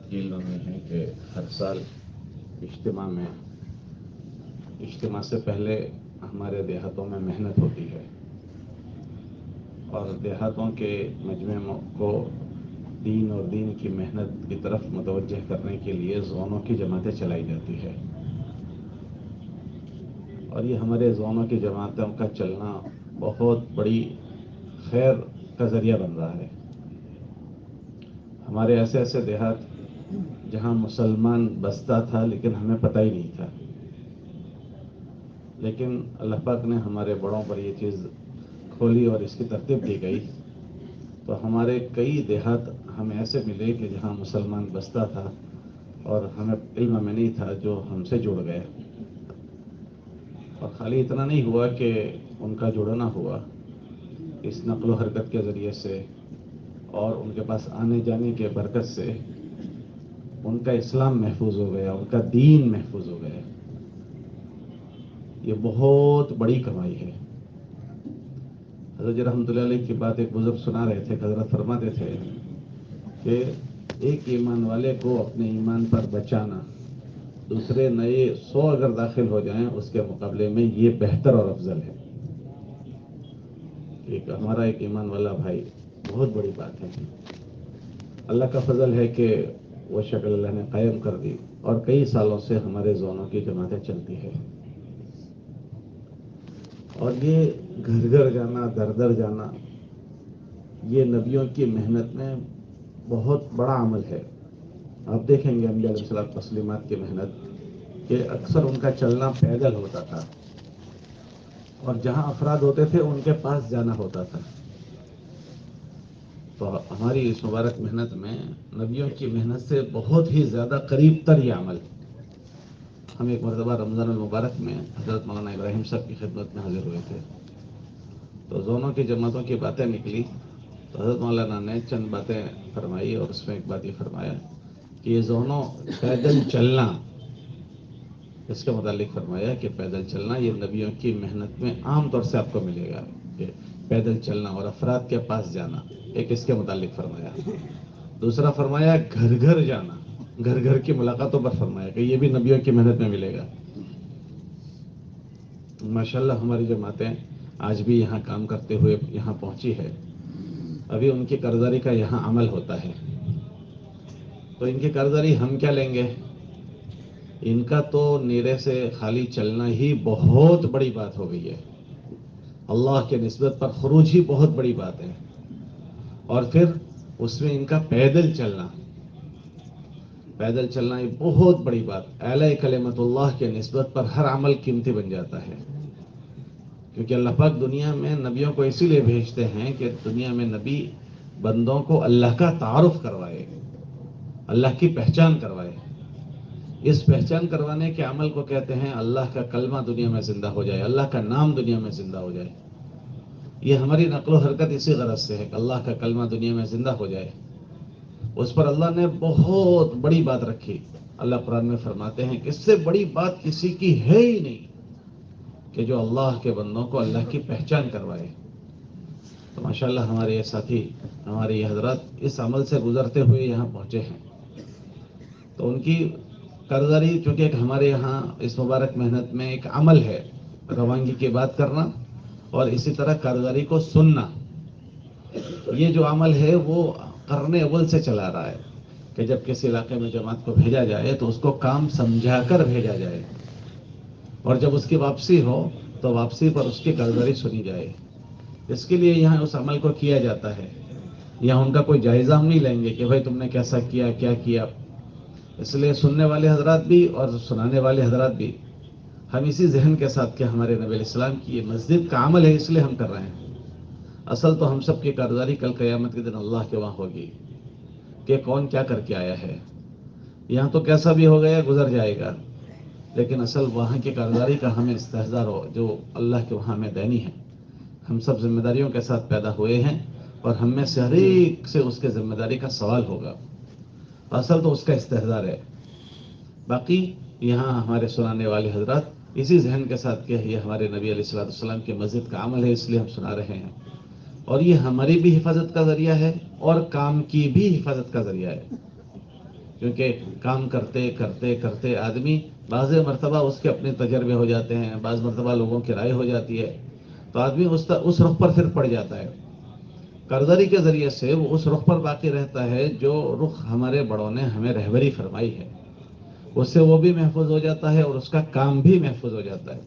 حضرات کی علم میں ہے کہ ہر سال اجتماع سے پہلے ہمارے دیہاتوں میں محنت ہوتی ہے اور دیہاتوں کے مجمع کو دین اور دین کی محنت کی طرف متوجہ کرنے کے لیے زونوں کی جماعتیں چلائی جاتی ہے، اور یہ ہمارے زونوں کی جماعتوں کا چلنا بہت بڑی خیر کا ذریعہ بن رہا ہے۔ ہمارے ایسے ایسے دیہات جہاں مسلمان بستا تھا لیکن ہمیں پتہ ہی نہیں تھا، لیکن اللہ پاک نے ہمارے بڑوں پر یہ چیز کھولی اور اس کی ترتیب دی گئی، تو ہمارے کئی دیہات ہمیں ایسے ملے کہ جہاں مسلمان بستا تھا اور ہمیں علم میں نہیں تھا، جو ہم سے جڑ گئے۔ اور خالی اتنا نہیں ہوا کہ ان کا جڑنا ہوا، اس نقل و حرکت کے ذریعے سے اور ان کے پاس آنے جانے کے برکت سے ان کا اسلام محفوظ ہو گیا، ان کا دین محفوظ ہو گیا۔ یہ بہت بڑی کمائی ہے۔ حضرت جی رحمۃ اللہ علیہ کی بات ایک بزرگ سنا رہے تھے کہ حضرت فرماتے تھے کہ ایک ایمان والے کو اپنے ایمان پر بچانا دوسرے نئے 100 اگر داخل ہو جائیں اس کے مقابلے میں یہ بہتر اور افضل ہے۔ ہمارا ایک ایمان والا بھائی، بہت بڑی بات ہے۔ اللہ کا فضل ہے کہ وہ شکل اللہ نے قائم کر دی اور کئی سالوں سے ہمارے زونوں کی جماعتیں چلتی ہے، اور یہ گھر گھر جانا، در در جانا، یہ نبیوں کی محنت میں بہت بڑا عمل ہے۔ آپ دیکھیں گے انبیاء علیہ الصلوۃ والتسلیمات کی محنت کہ اکثر ان کا چلنا پیدل ہوتا تھا، اور جہاں افراد ہوتے تھے ان کے پاس جانا ہوتا تھا۔ تو ہماری اس مبارک محنت میں نبیوں کی محنت سے بہت ہی زیادہ قریب تر یہ عمل ہے۔ ہم ایک مرتبہ رمضان المبارک میں حضرت مولانا ابراہیم صاحب کی خدمت میں حاضر ہوئے تھے، تو زونوں کی جماعتوں کی باتیں نکلی، تو حضرت مولانا نے چند باتیں فرمائی، اور اس میں ایک بات یہ فرمایا کہ یہ زونوں پیدل چلنا، اس کے متعلق فرمایا کہ پیدل چلنا یہ نبیوں کی محنت میں عام طور سے آپ کو ملے گا، کہ پیدل چلنا اور افراد کے پاس جانا، ایک اس کے متعلق فرمایا۔ دوسرا فرمایا گھر گھر جانا، گھر گھر کی ملاقاتوں پر فرمایا کہ یہ بھی نبیوں کی محنت میں ملے گا۔ ماشاءاللہ ہماری جماعتیں آج بھی یہاں کام کرتے ہوئے یہاں پہنچی ہے۔ ابھی ان کی قرضداری کا یہاں عمل ہوتا ہے، تو ان کی قرضداری ہم کیا لیں گے؟ ان کا تو نیرے سے خالی چلنا ہی بہت بڑی بات ہو گئی ہے، اللہ کے نسبت پر خروج ہی بہت بڑی بات ہے، اور پھر اس میں ان کا پیدل چلنا یہ بہت بڑی بات۔ اعلی کلمت اللہ کے نسبت پر ہر عمل قیمتی بن جاتا ہے، کیونکہ اللہ پاک دنیا میں نبیوں کو اسی لیے بھیجتے ہیں کہ دنیا میں نبی بندوں کو اللہ کا تعارف کروائے، اللہ کی پہچان کروائے۔ اس پہچان کروانے کے عمل کو کہتے ہیں اللہ کا کلمہ دنیا میں زندہ ہو جائے، اللہ کا نام دنیا میں زندہ ہو جائے۔ یہ ہماری نقل و حرکت اسی غرض سے ہے کہ اللہ کا کلمہ دنیا میں زندہ ہو جائے۔ اس پر اللہ نے بہت بڑی بات رکھی۔ اللہ قرآن میں فرماتے ہیں کہ اس سے بڑی بات کسی کی ہے ہی نہیں کہ جو اللہ کے بندوں کو اللہ کی پہچان کروائے۔ تو ماشاءاللہ ہمارے یہ ساتھی، ہمارے یہ حضرات اس عمل سے گزرتے ہوئے یہاں پہنچے ہیں، تو ان کی قرضداری چونکہ ایک ہمارے یہاں اس مبارک محنت میں ایک عمل ہے، روانگی کی بات کرنا اور اسی طرح قرضداری کو سننا، یہ جو عمل ہے وہ قرن اول سے چلا رہا ہے کہ جب کسی علاقے میں جماعت کو بھیجا جائے تو اس کو کام سمجھا کر بھیجا جائے، اور جب اس کی واپسی ہو تو واپسی پر اس کی قرضداری سنی جائے۔ اس کے لیے یہاں اس عمل کو کیا جاتا ہے۔ یہاں ان کا کوئی جائزہ ہم نہیں لیں گے کہ بھائی تم نے کیسا کیا، کیا کیا۔ اس لیے سننے والے حضرات بھی اور سنانے والے حضرات بھی ہم اسی ذہن کے ساتھ کہ ہمارے نبی علیہ السلام کی یہ مسجد کا عمل ہے اس لیے ہم کر رہے ہیں۔ اصل تو ہم سب کی قرضداری کل قیامت کے دن اللہ کے وہاں ہوگی کہ کون کیا کر کے آیا ہے۔ یہاں تو کیسا بھی ہو گیا گزر جائے گا، لیکن اصل وہاں کی قرضداری کا ہمیں استحضار ہو جو اللہ کے وہاں ہمیں دینی ہے۔ ہم سب ذمہ داریوں کے ساتھ پیدا ہوئے ہیں اور ہم میں سے ہر ایک سے اس کے ذمہ داری کا سوال ہوگا، اصل تو اس کا استحضار ہے۔ باقی یہاں ہمارے سنانے والے حضرات اسی ذہن کے ساتھ کہ یہ ہمارے نبی علیہ الصلوۃ والسلام کی مسجد کا عمل ہے اس لیے ہم سنا رہے ہیں، اور یہ ہماری بھی حفاظت کا ذریعہ ہے اور کام کی بھی حفاظت کا ذریعہ ہے، کیونکہ کام کرتے کرتے کرتے آدمی بعض مرتبہ اس کے اپنے تجربے ہو جاتے ہیں، بعض مرتبہ لوگوں کی رائے ہو جاتی ہے، تو آدمی اس رخ پر پھر پڑ جاتا ہے۔ قرضداری کے ذریعے سے وہ اس رخ پر باقی رہتا ہے جو رخ ہمارے بڑوں نے ہمیں رہبری فرمائی ہے، اس سے وہ بھی محفوظ ہو جاتا ہے اور اس کا کام بھی محفوظ ہو جاتا ہے۔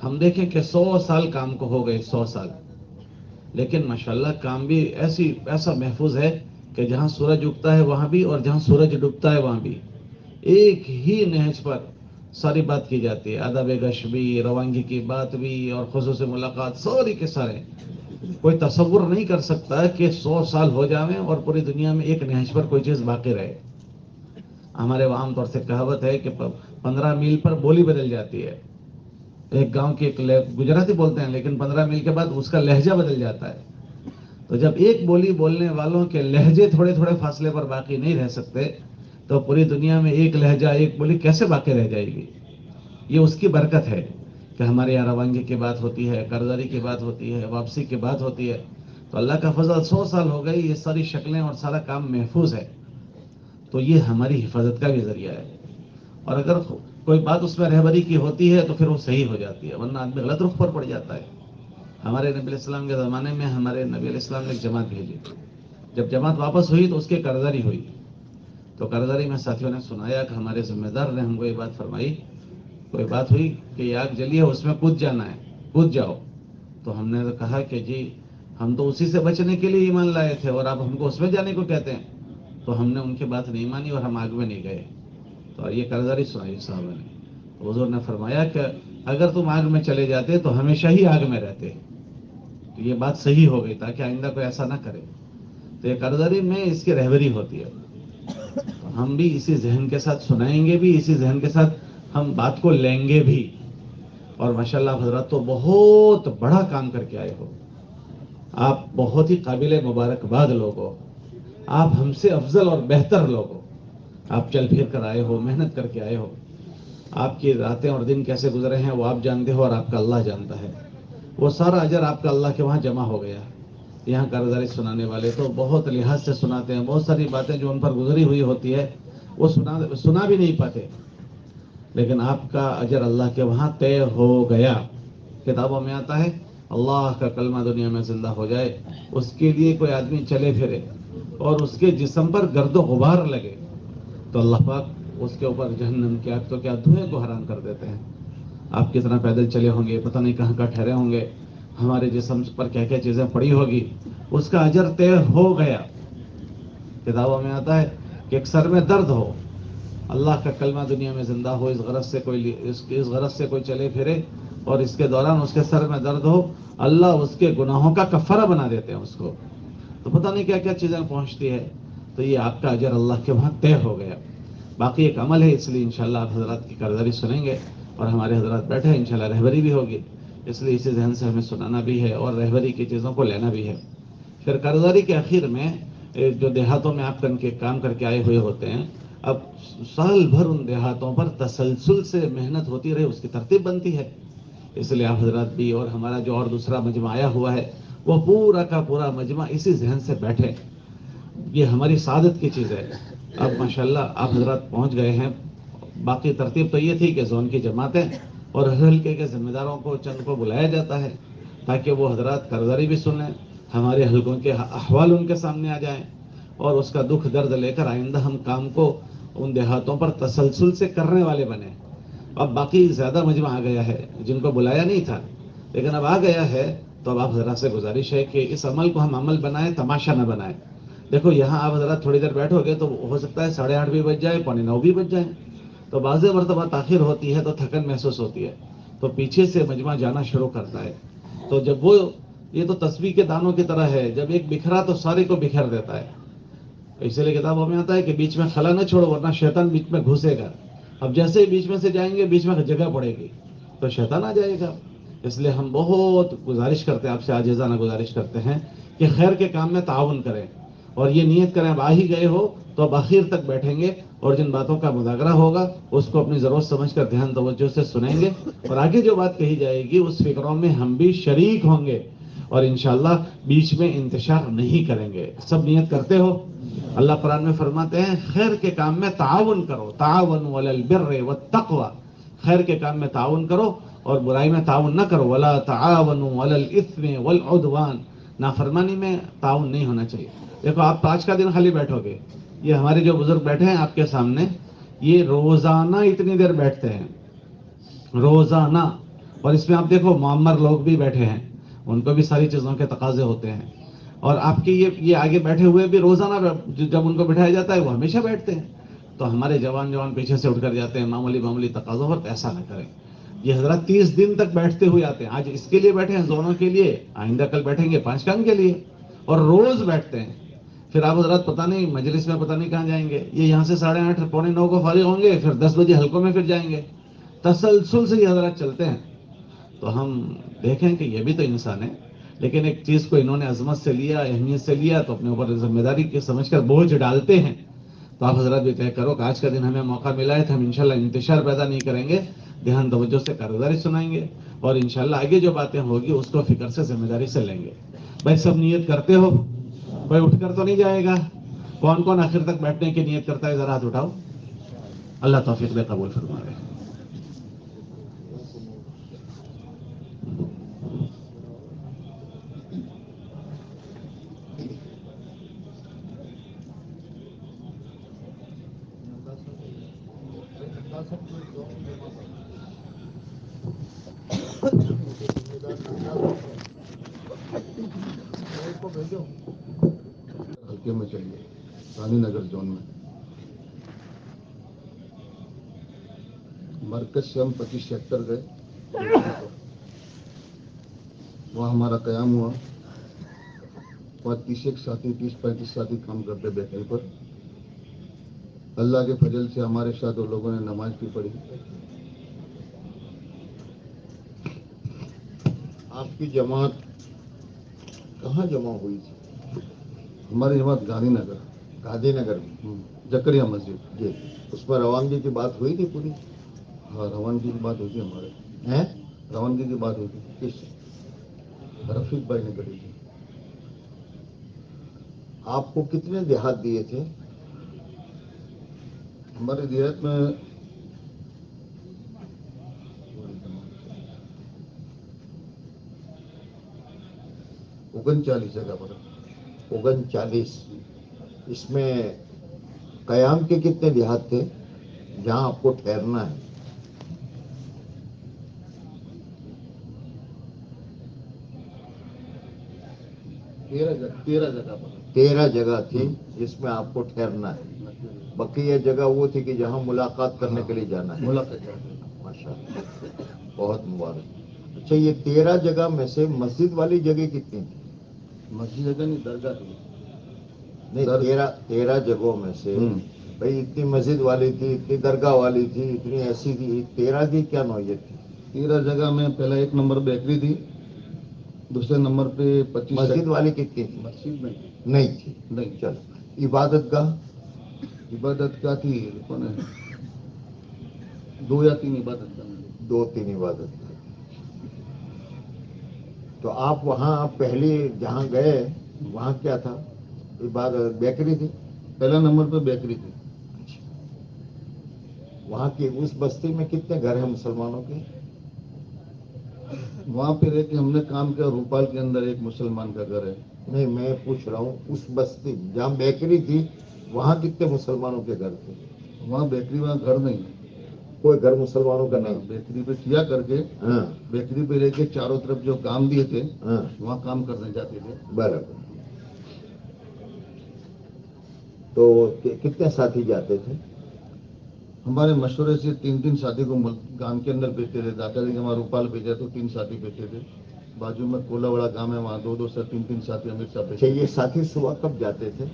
ہم دیکھیں کہ 100 سال کام کو ہو گئے، 100 سال، لیکن ماشاءاللہ کام بھی ایسا محفوظ ہے کہ جہاں سورج اگتا ہے وہاں بھی اور جہاں سورج ڈوبتا ہے وہاں بھی ایک ہی نہج پر ساری بات کی جاتی ہے، ادب گش بھی، روانگی کی بات بھی اور خصوصی ملاقات، ساری کے سارے۔ کوئی تصور نہیں کر سکتا کہ 100 سال ہو جاویں اور پوری دنیا میں ایک نہج پر کوئی چیز باقی رہے۔ ہمارے وہ عام طور سے کہاوت ہے کہ 15 میل پر بولی بدل جاتی ہے۔ ایک گاؤں کی گجراتی بولتے ہیں، لیکن 15 میل کے بعد اس کا لہجہ بدل جاتا ہے۔ تو جب ایک بولی بولنے والوں کے لہجے تھوڑے تھوڑے فاصلے پر باقی نہیں رہ سکتے تو پوری دنیا میں ایک لہجہ، ایک بولی کیسے باقی رہ جائے گی؟ یہ اس کی برکت ہے کہ ہمارے یہاں روانگی کی بات ہوتی ہے، قرضداری کی بات ہوتی ہے، واپسی کی بات ہوتی ہے، تو اللہ کا فضل 100 سال ہو گئی، یہ ساری شکلیں اور سارا کام محفوظ ہے، تو یہ ہماری حفاظت کا بھی ذریعہ ہے۔ اور اگر کوئی بات اس میں رہبری کی ہوتی ہے تو پھر وہ صحیح ہو جاتی ہے، ورنہ آدمی غلط رخ پر پڑ جاتا ہے۔ ہمارے نبی علیہ السلام کے زمانے میں ہمارے نبی علیہ السلام نے ایک جماعت بھیجی، جب جماعت واپس ہوئی تو اس کی قرضداری ہوئی، تو قرضداری میں ساتھیوں نے سنایا کہ ہمارے ذمہ دار نے ہم کو یہ بات فرمائی، کوئی بات ہوئی کہ یہ آگ جلی ہے اس میں کود جانا ہے، کود جاؤ۔ تو ہم نے تو کہا کہ جی ہم تو اسی سے بچنے کے لیے ایمان لائے تھے اور آپ ہم کو اس میں جانے کو کہتے ہیں، تو ہم نے ان کی بات نہیں مانی اور ہم آگ میں نہیں گئے۔ تو یہ قرضداری سنائی صاحبہ نے، تو حضور نے فرمایا کہ اگر تم آگ میں چلے جاتے تو ہمیشہ ہی آگ میں رہتے، تو یہ بات صحیح ہو گئی تاکہ آئندہ کوئی ایسا نہ کرے۔ تو یہ قرضداری میں اس کی رہبری ہوتی ہے، تو ہم بھی اسی ذہن کے ساتھ سنائیں گے بھی، اسی ذہن کے ساتھ ہم بات کو لیں گے بھی۔ اور ماشاءاللہ حضرات تو بہت بڑا کام کر کے آئے ہو، آپ بہت ہی قابل مبارکباد لوگ ہو، آپ ہم سے افضل اور بہتر لوگ ہو، آپ چل پھر کر آئے ہو، محنت کر کے آئے ہو، آپ کی راتیں اور دن کیسے گزرے ہیں وہ آپ جانتے ہو اور آپ کا اللہ جانتا ہے، وہ سارا اجر آپ کا اللہ کے وہاں جمع ہو گیا۔ یہاں قرضداری سنانے والے تو بہت لحاظ سے سناتے ہیں، بہت ساری باتیں جو ان پر گزری ہوئی ہوتی ہے وہ سنا بھی نہیں پاتے، لیکن آپ کا اجر اللہ کے وہاں طے ہو گیا۔ کتابوں میں آتا ہے اللہ کا کلمہ دنیا میں زندہ ہو جائے، اس کے لیے کوئی آدمی چلے پھرے اور اس کے جسم پر گرد و غبار لگے تو اللہ پاک اس کے اوپر جہنم کے آگ تو کیا دھوئیں کو حرام کر دیتے ہیں۔ آپ کتنا پیدل چلے ہوں گے، پتہ نہیں کہاں ٹھہرے ہوں گے، ہمارے جسم پر کیا کیا چیزیں پڑی ہوگی، اس کا اجر طے ہو گیا۔ کتابوں میں آتا ہے کہ ایک سر میں درد ہو، اللہ کا کلمہ دنیا میں زندہ ہو، اس غرض سے کوئی چلے پھرے اور اس کے دوران اس کے سر میں درد ہو، اللہ اس کے گناہوں کا کفارہ بنا دیتے ہیں اس کو، تو پتہ نہیں کیا کیا چیزیں پہنچتی ہے، تو یہ آپ کا اجر اللہ کے وہاں طے ہو گیا۔ باقی ایک عمل ہے، اس لیے انشاءاللہ آپ حضرات کی قرضداری سنیں گے اور ہمارے حضرات بیٹھے ہیں، انشاءاللہ رہبری بھی ہوگی، اس لیے اسی ذہن سے ہمیں سنانا بھی ہے اور رہبری کی چیزوں کو لینا بھی ہے۔ پھر قرضداری کے آخر میں جو دیہاتوں میں آپ کام کر کے آئے ہوئے ہوتے ہیں، اب سال بھر ان دیہاتوں پر تسلسل سے محنت ہوتی رہے، اس کی ترتیب بنتی ہے، اس لیے آپ حضرات بھی اور ہمارا جو اور دوسرا مجمع آیا ہوا ہے وہ پورا کا پورا مجمع اسی ذہن سے بیٹھے، یہ ہماری سعادت کی چیز ہے۔ اب ماشاءاللہ آپ حضرات پہنچ گئے ہیں، باقی ترتیب تو یہ تھی کہ زون کی جماعتیں اور ہر حلقے کے ذمہ داروں کو چند کو بلایا جاتا ہے تاکہ وہ حضرات قرضداری بھی سنیں، ہمارے حلقوں کے احوال ان کے سامنے آ جائیں اور اس کا دکھ درد لے کر آئندہ ہم کام کو ان دیہاتوں پر تسلسل سے کرنے والے بنے۔ اب باقی زیادہ مجمع آ گیا ہے جن کو بلایا نہیں تھا، لیکن اب آ گیا ہے، تو اب آپ حضرات سے گزارش ہے کہ اس عمل کو ہم عمل بنائیں، تماشا نہ بنائیں۔ دیکھو یہاں آپ حضرات تھوڑی دیر بیٹھو گے تو ہو سکتا ہے 8:30 بھی بج جائے، 8:45 بھی بج جائیں، تو بعض مرتبہ تاخیر ہوتی ہے تو تھکن محسوس ہوتی ہے، تو پیچھے سے مجمع جانا شروع کرتا ہے، تو جب وہ یہ تو تسبیح کے دانوں کی طرح ہے، جب ایک بکھرا تو سارے کو بکھر دیتا ہے، اس لیے کتابوں میں آتا ہے کہ بیچ میں خلا نہ چھوڑو ورنہ شیطان بیچ میں گھسے گا، اب جیسے ہی بیچ میں سے جائیں گے بیچ میں جگہ پڑے گی تو شیطان آ جائے گا۔ اس لیے ہم بہت گزارش کرتے ہیں، آپ سے عاجزانہ گزارش کرتے ہیں کہ خیر کے کام میں تعاون کریں اور یہ نیت کریں اب آ ہی گئے ہو تو اب آخر تک بیٹھیں گے اور جن باتوں کا مذاکرہ ہوگا اس کو اپنی ضرورت سمجھ کر دھیان توجہ سے سنیں گے اور آگے جو بات کہی جائے گی اس فکروں میں ہم بھی شریک ہوں گے، اور انشاءاللہ بیچ میں انتشار نہیں کریں گے. سب نیت کرتے ہو؟ اللہ قرآن میں فرماتے ہیں خیر کے کام میں تعاون کرو، تعاونوا علی البر والتقوی، خیر کے کام میں تعاون کرو اور برائی میں تعاون نہ کرو. ولا تعاونوا علی الاثم والعدوان، نافرمانی میں تعاون نہیں ہونا چاہیے. دیکھو آپ تو آج کا دن خالی بیٹھو گے، یہ ہمارے جو بزرگ بیٹھے ہیں آپ کے سامنے، یہ روزانہ اتنی دیر بیٹھتے ہیں، روزانہ. اور اس میں آپ دیکھو معمر لوگ بھی بیٹھے ہیں، ان کو بھی ساری چیزوں کے تقاضے ہوتے ہیں. اور آپ کے یہ آگے بیٹھے ہوئے بھی روزانہ جب ان کو بٹھایا جاتا ہے وہ ہمیشہ بیٹھتے ہیں. تو ہمارے جوان پیچھے سے اٹھ کر جاتے ہیں معمولی تقاضوں پر. ایسا نہ کریں. یہ حضرات 30 دن تک بیٹھتے ہوئے آتے ہیں. آج اس کے لیے بیٹھے ہیں زونوں کے لیے، آئندہ کل بیٹھیں گے 5 کام کے لیے، اور روز بیٹھتے ہیں. پھر آپ حضرات پتہ نہیں مجلس میں پتہ نہیں کہاں جائیں گے. یہ یہاں سے 8:30 پونے 9 کو فارغ ہوں گے، پھر 10 بجے حلقوں میں پھر جائیں گے. تسلسل سے یہ حضرات چلتے ہیں. تو ہم دیکھیں کہ یہ بھی تو انسان ہے، لیکن ایک چیز کو انہوں نے عظمت سے لیا، اہمیت سے لیا، تو اپنے اوپر ذمہ داری کے سمجھ کر بوجھ ڈالتے ہیں. تو آپ حضرات بھی طے کرو کہ آج کا دن ہمیں موقع ملا ہے تو ہم انشاءاللہ انتشار پیدا نہیں کریں گے، دھیان توجہ سے کارگزاری سنائیں گے، اور انشاءاللہ آگے جو باتیں ہوگی اس کو فکر سے ذمہ داری سے لیں گے. بھائی سب نیت کرتے ہو؟ کوئی اٹھ کر تو نہیں جائے گا؟ کون کون آخر تک بیٹھنے کی نیت کرتا ہے؟ ذرا ہاتھ اٹھاؤ. اللہ توفیق دے، قبول فرمائے. ہلکے میں چلیے رانی نگر زون میں مرکز سے ہم 25 سیکٹر گئے، وہاں ہمارا قیام ہوا. وہاں 30-35 ساتھی کام کرتے بیٹھنے پر. اللہ کے فضل سے ہمارے ساتھ وہ لوگوں نے نماز بھی پڑھی. آپ کی جماعت کہاں جمع ہوئی تھی؟ ہماری جماعت گاندھی نگر میں زکریا مسجد. جی. اس پر روانگی کی بات ہوئی تھی پوری؟ ہاں روانگی کی بات ہوئی تھی ہمارے. روانگی کی بات ہوئی تھی. کس؟ رفیق بھائی نے کری تھی. آپ کو کتنے دیہات دیے تھے؟ ہمارے دیہات میں 39 جگہ پر. 39. اس میں قیام کے کتنے دیہات تھے جہاں آپ کو ٹھہرنا ہے؟ 13 جگہ تھی جس میں آپ کو ٹھہرنا ہے. بقیہ جگہ وہ تھی کہ جہاں ملاقات کرنے کے لیے جانا ہے. ماشاء اللہ، بہت مبارک. اچھا، یہ 13 جگہ میں سے مسجد والی جگہ کتنی تھی؟ مسجد جگہ نہیں، درگاہ تھی. نہیں، 13 جگہوں میں سے بھائی اتنی مسجد والی تھی، اتنی درگاہ والی تھی، اتنی ایسی تھی، 13 کی کیا نوعیت تھی؟ 13 جگہ میں پہلا 1 نمبر بیکری تھی، دوسرے نمبر پہ 25. مسجد والی کتنی تھی؟ مسجد نہیں تھی. نہیں. چلو، عبادت گاہ تھی. کون ہے؟ 2 یا 3 عبادت گاہ. 2-3 عبادت گاہ. تو آپ وہاں پہلے جہاں گئے وہاں کیا تھا؟ عبادت بیکری تھی. پہلا نمبر پہ بیکری تھی. وہاں کی اس بستی میں کتنے گھر ہیں مسلمانوں کے؟ وہاں پہ رہ کے ہم نے کام کیا، روپال کے اندر ایک مسلمان کا گھر ہے. نہیں، میں پوچھ رہا ہوں اس بستی جہاں بیکری تھی وہاں کتنے مسلمانوں کے گھر تھے؟ وہاں بیکری، وہاں گھر نہیں، کوئی گھر مسلمانوں کا نہیں. بیکری پہ کیا کر کے، بیکری پہ رہ کے چاروں طرف جو کام دیے تھے وہاں کام کرنے جاتے تھے. برابر. تو کتنے ساتھی جاتے تھے؟ ہمارے مشورے سے 3 ساتھی کو گام کے اندر بھیجتے تھے. داتا جی کے ہمارا روپال بھیجا تو 3 ساتھی بھیجتے تھے. بازو میں کولا بڑا گام ہے، وہاں 2 سے 3 ساتھی امرت صاحب بھیجتے. یہ ساتھی صبح کب جاتے تھے؟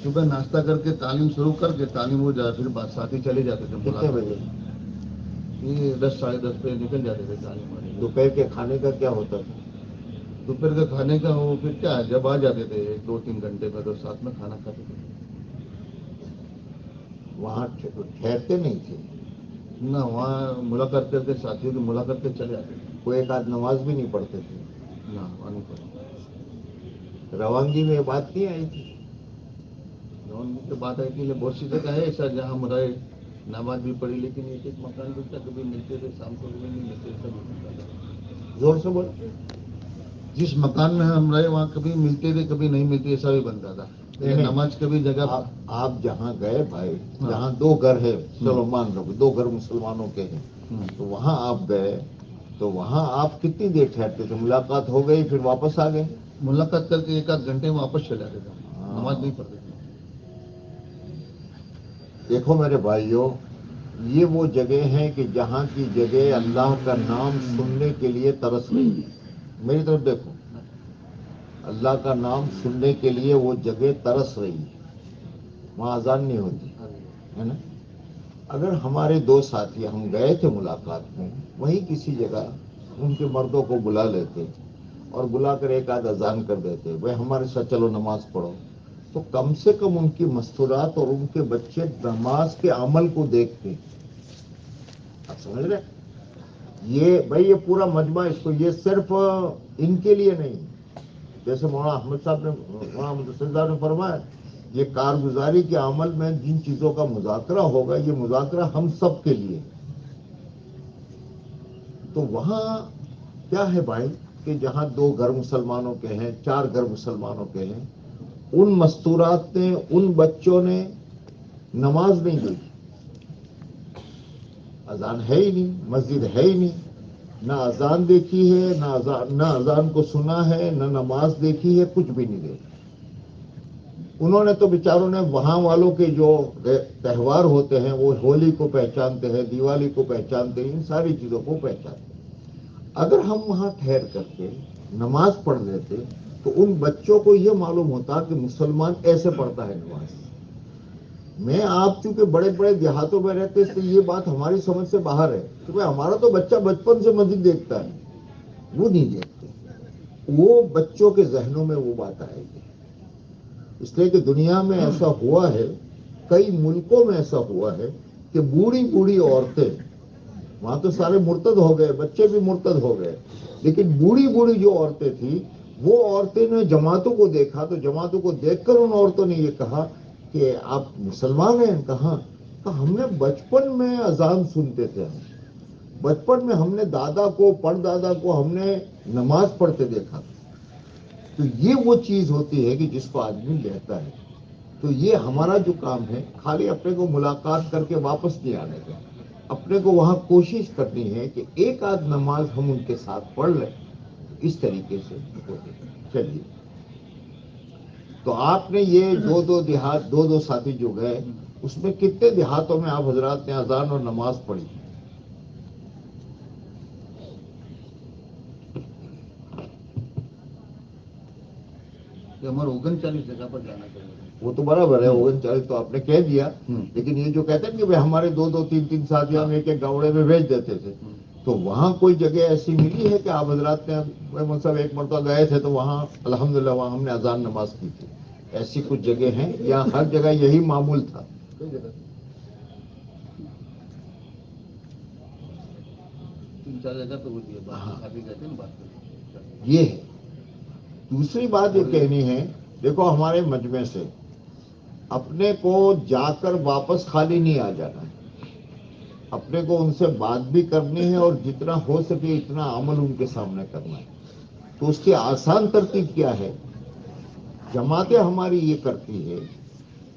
صبح ناشتہ کر کے تعلیم شروع کر کے تعلیم ہو جائے پھر ساتھی چلے جاتے تھے. کتنے بجے؟ یہ 10 ساڑھے 10 بجے نکل جاتے تھے تعلیم والے. دوپہر کے کھانے کا کیا ہوتا تھا؟ دوپہر کا کھانے کا وہ پھر کیا جب آ جاتے تھے 2-3 گھنٹے میں تو ساتھ میں کھانا کھاتے تھے. وہاں ٹھہرتے نہیں تھے نہ، وہاں ملاقات کر کے ساتھیوں کی ملاقات کے چلے آتے تھے. کوئی ایک آدھ نماز بھی نہیں پڑھتے تھے؟ روانگی میں یہ بات نہیں آئی تھی؟ کی بات آئی تھی، بہت سی جگہ ہے ایسا جہاں ہم رہے، نماز بھی پڑھی، لیکن ایک ایک مکان بھی تھا، کبھی ملتے تھے شام کو، کبھی نہیں ملتے تھے. زور سے بول. جس مکان میں ہم رہے وہاں کبھی ملتے تھے، کبھی نہیں ملتے، ایسا بھی بنتا تھا. نماز کبھی جگہ آپ جہاں گئے بھائی، جہاں دو گھر ہے، چلو مان لو دو گھر مسلمانوں کے ہیں، تو وہاں آپ گئے تو وہاں آپ کتنی دیر ٹھہرتے تھے؟ ملاقات ہو گئی پھر واپس آ گئے؟ ملاقات کر کے ایک آدھ گھنٹے میں واپس چلے جاتے تھے، نماز نہیں پڑھتے تھے. دیکھو میرے بھائیوں، یہ وہ جگہ ہیں کہ جہاں کی جگہ اللہ کا نام سننے کے لیے ترس رہی ہے. میری طرف دیکھو، اللہ کا نام سننے کے لیے وہ جگہ ترس رہی ہے، وہاں اذان نہیں ہوتی ہے نا. اگر ہمارے دو ساتھی ہم گئے تھے ملاقات میں، وہیں کسی جگہ ان کے مردوں کو بلا لیتے اور بلا کر ایک آدھ اذان کر دیتے، بھائی ہمارے ساتھ چلو نماز پڑھو، تو کم سے کم ان کی مستورات اور ان کے بچے نماز کے عمل کو دیکھتے. آپ سمجھ رہے؟ یہ بھائی یہ پورا مجمع اس کو، یہ صرف ان کے لیے نہیں، جیسے مولانا احمد صاحب نے، مولانا احمد حسین صاحب نے فرمایا، یہ کارگزاری کے عمل میں جن چیزوں کا مذاکرہ ہوگا، یہ مذاکرہ ہم سب کے لیے. تو وہاں کیا ہے بھائی کہ جہاں دو گھر مسلمانوں کے ہیں، چار گھر مسلمانوں کے ہیں، ان مستورات نے، ان بچوں نے نماز نہیں دیکھی، اذان ہے ہی نہیں، مسجد ہے ہی نہیں، نہ اذان دیکھی ہے، نہ اذان کو سنا ہے، نہ نماز دیکھی ہے، کچھ بھی نہیں دیکھا. انہوں نے تو بیچاروں نے وہاں والوں کے جو تہوار ہوتے ہیں، وہ ہولی کو پہچانتے ہیں، دیوالی کو پہچانتے ہیں، ان ساری چیزوں کو پہچانتے ہیں. اگر ہم وہاں ٹھہر کر کے نماز پڑھ لیتے تو ان بچوں کو یہ معلوم ہوتا کہ مسلمان ایسے پڑھتا ہے نماز. میں آپ چونکہ بڑے بڑے دیہاتوں میں رہتے اس لیے یہ بات ہماری سمجھ سے باہر ہے کہ بھائی ہمارا تو بچہ بچپن سے مسجد دیکھتا ہے، وہ نہیں دیکھتے. وہ بچوں کے ذہنوں میں وہ بات آئے گی، اس لیے کہ دنیا میں ایسا ہوا ہے، کئی ملکوں میں ایسا ہوا ہے کہ بوڑھی بوڑھی عورتیں، وہاں تو سارے مرتد ہو گئے، بچے بھی مرتد ہو گئے، لیکن بوڑھی بوڑھی جو عورتیں تھیں، وہ عورتیں نے جماعتوں کو دیکھا تو جماعتوں کو دیکھ کر ان عورتوں نے یہ کہا کہ آپ مسلمان ہیں؟ کہاں؟ کہ ہم نے بچپن میں اذان سنتے تھے، بچپن میں ہم نے دادا کو، پردادا کو ہم نے نماز پڑھتے دیکھا. تو یہ وہ چیز ہوتی ہے کہ جس کو آدمی لیتا ہے. تو یہ ہمارا جو کام ہے، خالی اپنے کو ملاقات کر کے واپس نہیں آنے کا، اپنے کو وہاں کوشش کرنی ہے کہ ایک آدھ نماز ہم ان کے ساتھ پڑھ لیں. اس طریقے سے ہوتے ہیں. چلیے، تو آپ نے یہ دو دیہات، دو ساتھی جو گئے، اس میں کتنے دیہاتوں میں آپ حضرات نے اذان اور نماز پڑھی؟ ہمارا 39 جگہ پر جانا چاہیے. وہ تو برابر ہے، 39 تو آپ نے کہہ دیا، لیکن یہ جو کہتے ہیں کہ بھائی ہمارے دو تین ساتھی ہم ایک ایک گاوڑے میں بھیج دیتے تھے، تو وہاں کوئی جگہ ایسی ملی ہے کہ آپ حضرات نے مطلب ایک مرتبہ گئے تھے تو وہاں الحمدللہ وہاں ہم نے اذان نماز کی تھی؟ ایسی کچھ جگہ ہیں یا ہر جگہ یہی معمول تھا؟ تین چار جگہ پہ ہوتی ہے بات، ابھی کہتے ہیں بات کریں. یہ ہے. دوسری بات یہ کہنی ہے، دیکھو ہمارے مجمع سے اپنے کو جا کر واپس خالی نہیں آ جانا ہے، اپنے کو ان سے بات بھی کرنی ہے اور جتنا ہو سکے اتنا عمل ان کے سامنے کرنا ہے. تو اس کی آسان ترتیب کیا ہے؟ جماعتیں ہماری یہ کرتی ہے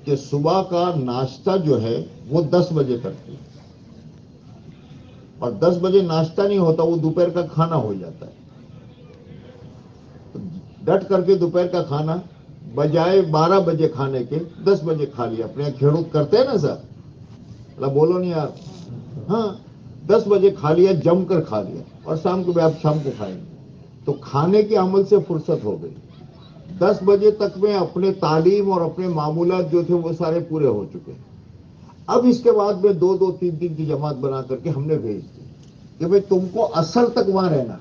کہ صبح کا ناشتہ جو ہے وہ 10 بجے کرتی ہے، اور 10 بجے ناشتہ نہیں ہوتا، وہ دوپہر کا کھانا ہو جاتا ہے. ڈٹ کر کے دوپہر کا کھانا بجائے 12 بجے کھانے کے 10 بجے کھا لیا. اپنے کھیڑوت کرتے ہیں نا سر، اللہ بولو نہیں یار، ہاں 10 بجے کھا لیا، جم کر کھا لیا، اور شام کو بھی آپ شام کو کھائیں گے. تو کھانے کے عمل سے فرصت ہو گئی. 10 بجے تک میں اپنے تعلیم اور اپنے معمولات جو تھے وہ سارے پورے ہو چکے. اب اس کے بعد میں دو تین کی جماعت بنا کر کے ہم نے بھیج دی کہ بھئی تم کو عصر تک وہاں رہنا،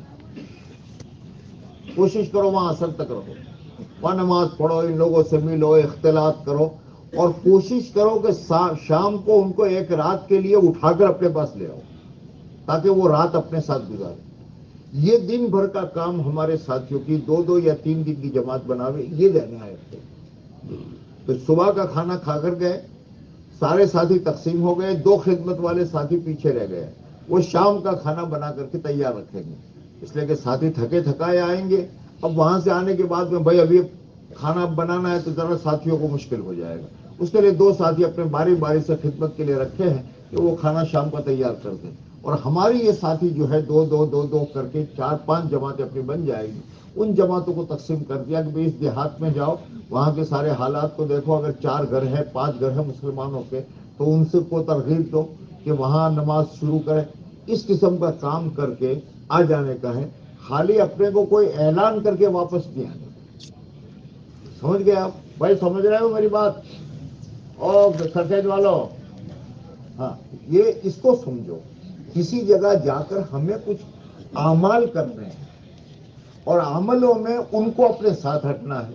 کوشش کرو وہاں عصر تک رہو، وہاں نماز پڑھو، ان لوگوں سے ملو، اختلاط کرو، اور کوشش کرو کہ شام کو ان کو ایک رات کے لیے اٹھا کر اپنے پاس لے آؤ تاکہ وہ رات اپنے ساتھ گزارے. یہ دن بھر کا کام ہمارے ساتھیوں کی 2-2 یا 3 دن کی جماعت بناوے، یہ لینے آئے تھے. تو صبح کا کھانا کھا کر گئے، سارے ساتھی تقسیم ہو گئے، 2 خدمت والے ساتھی پیچھے رہ گئے. وہ شام کا کھانا بنا کر کے تیار رکھیں گے، اس لیے کہ ساتھی تھکے تھکائے آئیں گے. اب وہاں سے آنے کے بعد میں بھائی ابھی کھانا بنانا ہے تو ذرا ساتھیوں کو مشکل ہو جائے گا. اس کے لیے 2 ساتھی اپنے باری باری سے خدمت کے لیے رکھے ہیں کہ وہ کھانا شام کا تیار کر دیں. اور ہماری یہ ساتھی جو ہے 2-2 کر کے 4-5 جماعتیں اپنی بن جائے گی. ان جماعتوں کو تقسیم کر دیا کہ اس دیہات میں جاؤ، وہاں کے سارے حالات کو دیکھو. اگر 4 گھر ہے 5 گھر ہے مسلمانوں کے تو ان سے کو ترغیب دو کہ وہاں نماز شروع کریں. اس قسم کا کام کر کے آ جانے کا ہے. خالی اپنے کو کوئی اعلان کر کے واپس نہیں آنے. سمجھ گئے آپ بھائی؟ سمجھ رہے ہو میری بات؟ اور سفید والوں، ہاں یہ اس کو سمجھو. کسی جگہ جا کر ہمیں کچھ اعمال کرنے ہیں اور عملوں میں ان کو اپنے ساتھ ہٹنا ہے.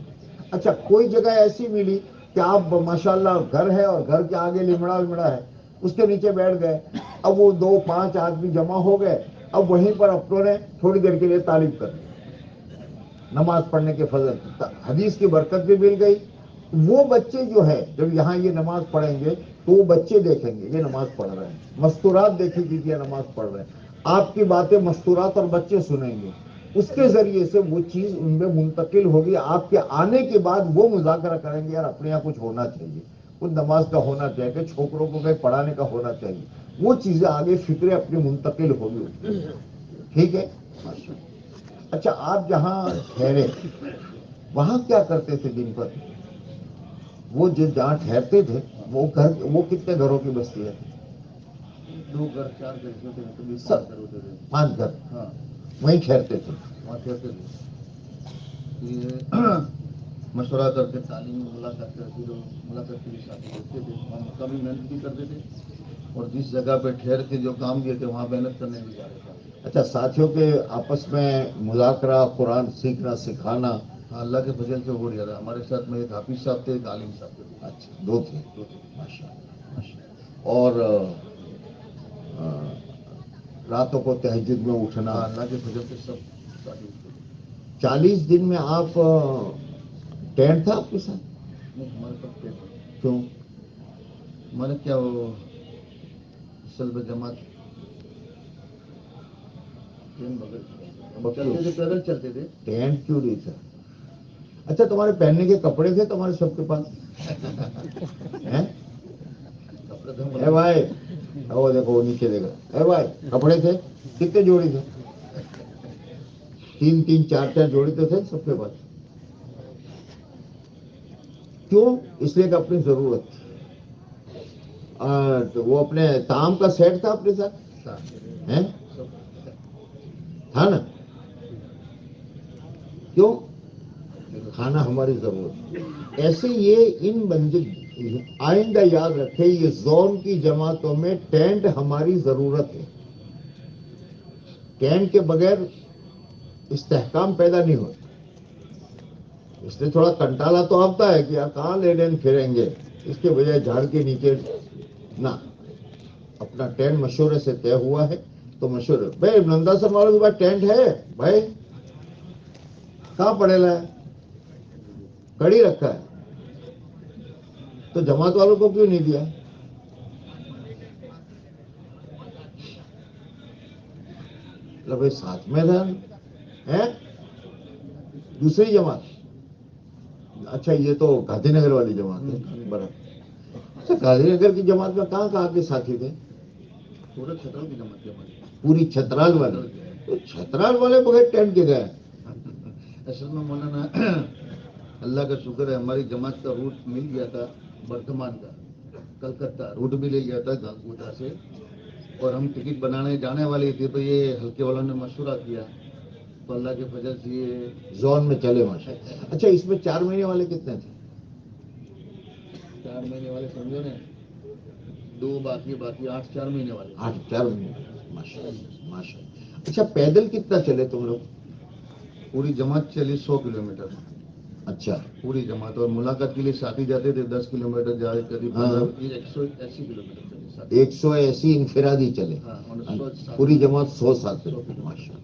اچھا کوئی جگہ ایسی ملی کہ آپ ماشاءاللہ گھر ہے اور گھر کے آگے لمڑا ہے، اس کے نیچے بیٹھ گئے. اب وہ 2-5 آدمی جمع ہو گئے. اب وہیں پر اپنوں نے تھوڑی دیر کے لیے تعریف کر دی نماز پڑھنے کے فضل کی، حدیث کی برکت بھی مل گئی. وہ بچے جو ہے جب یہاں یہ نماز پڑھیں گے تو وہ بچے دیکھیں گے یہ نماز پڑھ رہے ہیں، مستورات دیکھیں گے کہ یہ نماز پڑھ رہے ہیں. آپ کی باتیں مستورات اور بچے سنیں گے. اس کے ذریعے سے وہ چیز ان میں منتقل ہوگی. آپ کے آنے کے بعد وہ مذاکرہ کریں گے یار اپنے یہاں کچھ ہونا چاہیے، کچھ نماز کا ہونا چاہیے، کہ چھوکروں کو کہیں پڑھانے کا ہونا چاہیے. وہ چیزیں آگے فکریں اپنی منتقل ہوگی. ٹھیک ہے؟ اچھا آپ جہاں ٹھہرے وہاں کیا کرتے تھے دن پر؟ وہ جو جہاں ٹھہرتے تھے وہ گھر، وہ کتنے گھروں کی بستی ہے؟ 2 گھر 4 گھر ہوتے تھے، کبھی 5 سب گھر ہوتے تھے. 5 گھر ہاں وہیں ٹھہرتے تھے. وہاں ٹھہرتے تھے. یہ مشورہ کر کے تعلیم میں ملاقات کر کے ملاقات کے لیے ساتھی دیکھتے تھے. وہاں مکہ بھی محنت بھی کرتے تھے اور جس جگہ پہ ٹھہر کے جو کام کیے تھے وہاں محنت کرنے بھی جا رہے تھے. اچھا ساتھیوں کے آپس میں مذاکرہ، قرآن سیکھنا سکھانا؟ ہاں اللہ کے فضل سے ہو رہا تھا. ہمارے ساتھ میں ایک حافظ صاحب تھے، ایک عالم صاحب تھے. اچھا 2 تھے. دو تھے. ماشاء اللہ ماشاء اللہ. اور راتوں کو تہجد میں اٹھنا؟ ہاں اللہ کے فضل سے سب ساتھی تھے. 40 دن میں آپ ٹینٹ تھا آپ کے ساتھ؟ نہیں ہمارے سب ٹھیک تھے. کیوں؟ ہمارے کیا وہ سلب جماعت ٹرین بغیر چلتے تھے، پیدل چلتے تھے. ٹینٹ کیوں نہیں تھا؟ اچھا تمہارے پہننے کے کپڑے تھے تمہارے سب کے پاس؟ کپڑے تو اے بھائی وہ دیکھو وہ نیچے دیکھا. اے بھائی کپڑے تھے کتنے جوڑی تھے؟ 3-3 4-4 جوڑی تو تھے سب کے پاس. کیوں؟ اس لیے کہ اپنی ضرورت تھی. وہ اپنے طعام کا سیٹ تھا اپنے ساتھ تھا نا؟ کیوں؟ کھانا ہماری ضرورت. ایسے یہ ان آئندہ یاد رکھے یہ زون کی جماعتوں میں ٹینٹ ہماری ضرورت ہے. ٹینٹ کے بغیر استحکام پیدا نہیں ہوتا. اس لیے تھوڑا کنٹالا تو آتا ہے کہ یار کہاں لے لین پھریں گے، اس کے بجائے جھاڑ کے نیچے نہ اپنا ٹینٹ مشورے سے طے ہوا ہے تو مشورے. بھائی نندا سر والوں کے پاس ٹینٹ ہے بھائی؟ کہاں پڑے لا ہے؟ کڑی رکھا ہے تو جماعت والوں کو کیوں نہیں دیا؟ بھائی ساتھ میں تھا دوسری جماعت. اچھا یہ تو گاندھی نگر والی جماعت ہے بڑا. اچھا گاندھی نگر کی جماعت میں کہاں کہاں کے ساتھی تھے؟ پورے چھترال کی جماعت تھی ہماری. پوری چھترال والے. تو چھترال والے بغیر ٹینٹ کے گئے. اصل میں مولانا اللہ کا شکر ہے ہماری جماعت کا روٹ مل گیا تھا بردھمان کا، کلکتہ روٹ بھی لے گیا تھا گاگوٹا سے. اور ہم ٹکٹ بنانے جانے والے تھے تو یہ ہلکے والوں نے مشورہ کیا تو اللہ کے فضل سے یہ زون میں چلے ماشاء. اچھا اس میں 4 مہینے والے کتنے تھے؟ 4 مہینے والے سمجھو نا 2 باقی 8 4 مہینے والے. 4 مہینے ماشاء اللہ ماشاء اللہ. اچھا پیدل کتنا چلے تم لوگ؟ پوری جماعت چلی 100 کلومیٹر. اچھا پوری جماعت. اور ملاقات کے لیے ساتھی جاتے تھے 10 کلومیٹر جائے قریب 180 کلومیٹر چلے. 180 انفرادی چلے. ہاں پوری جماعت 100 ساتھ ماشاء اللہ.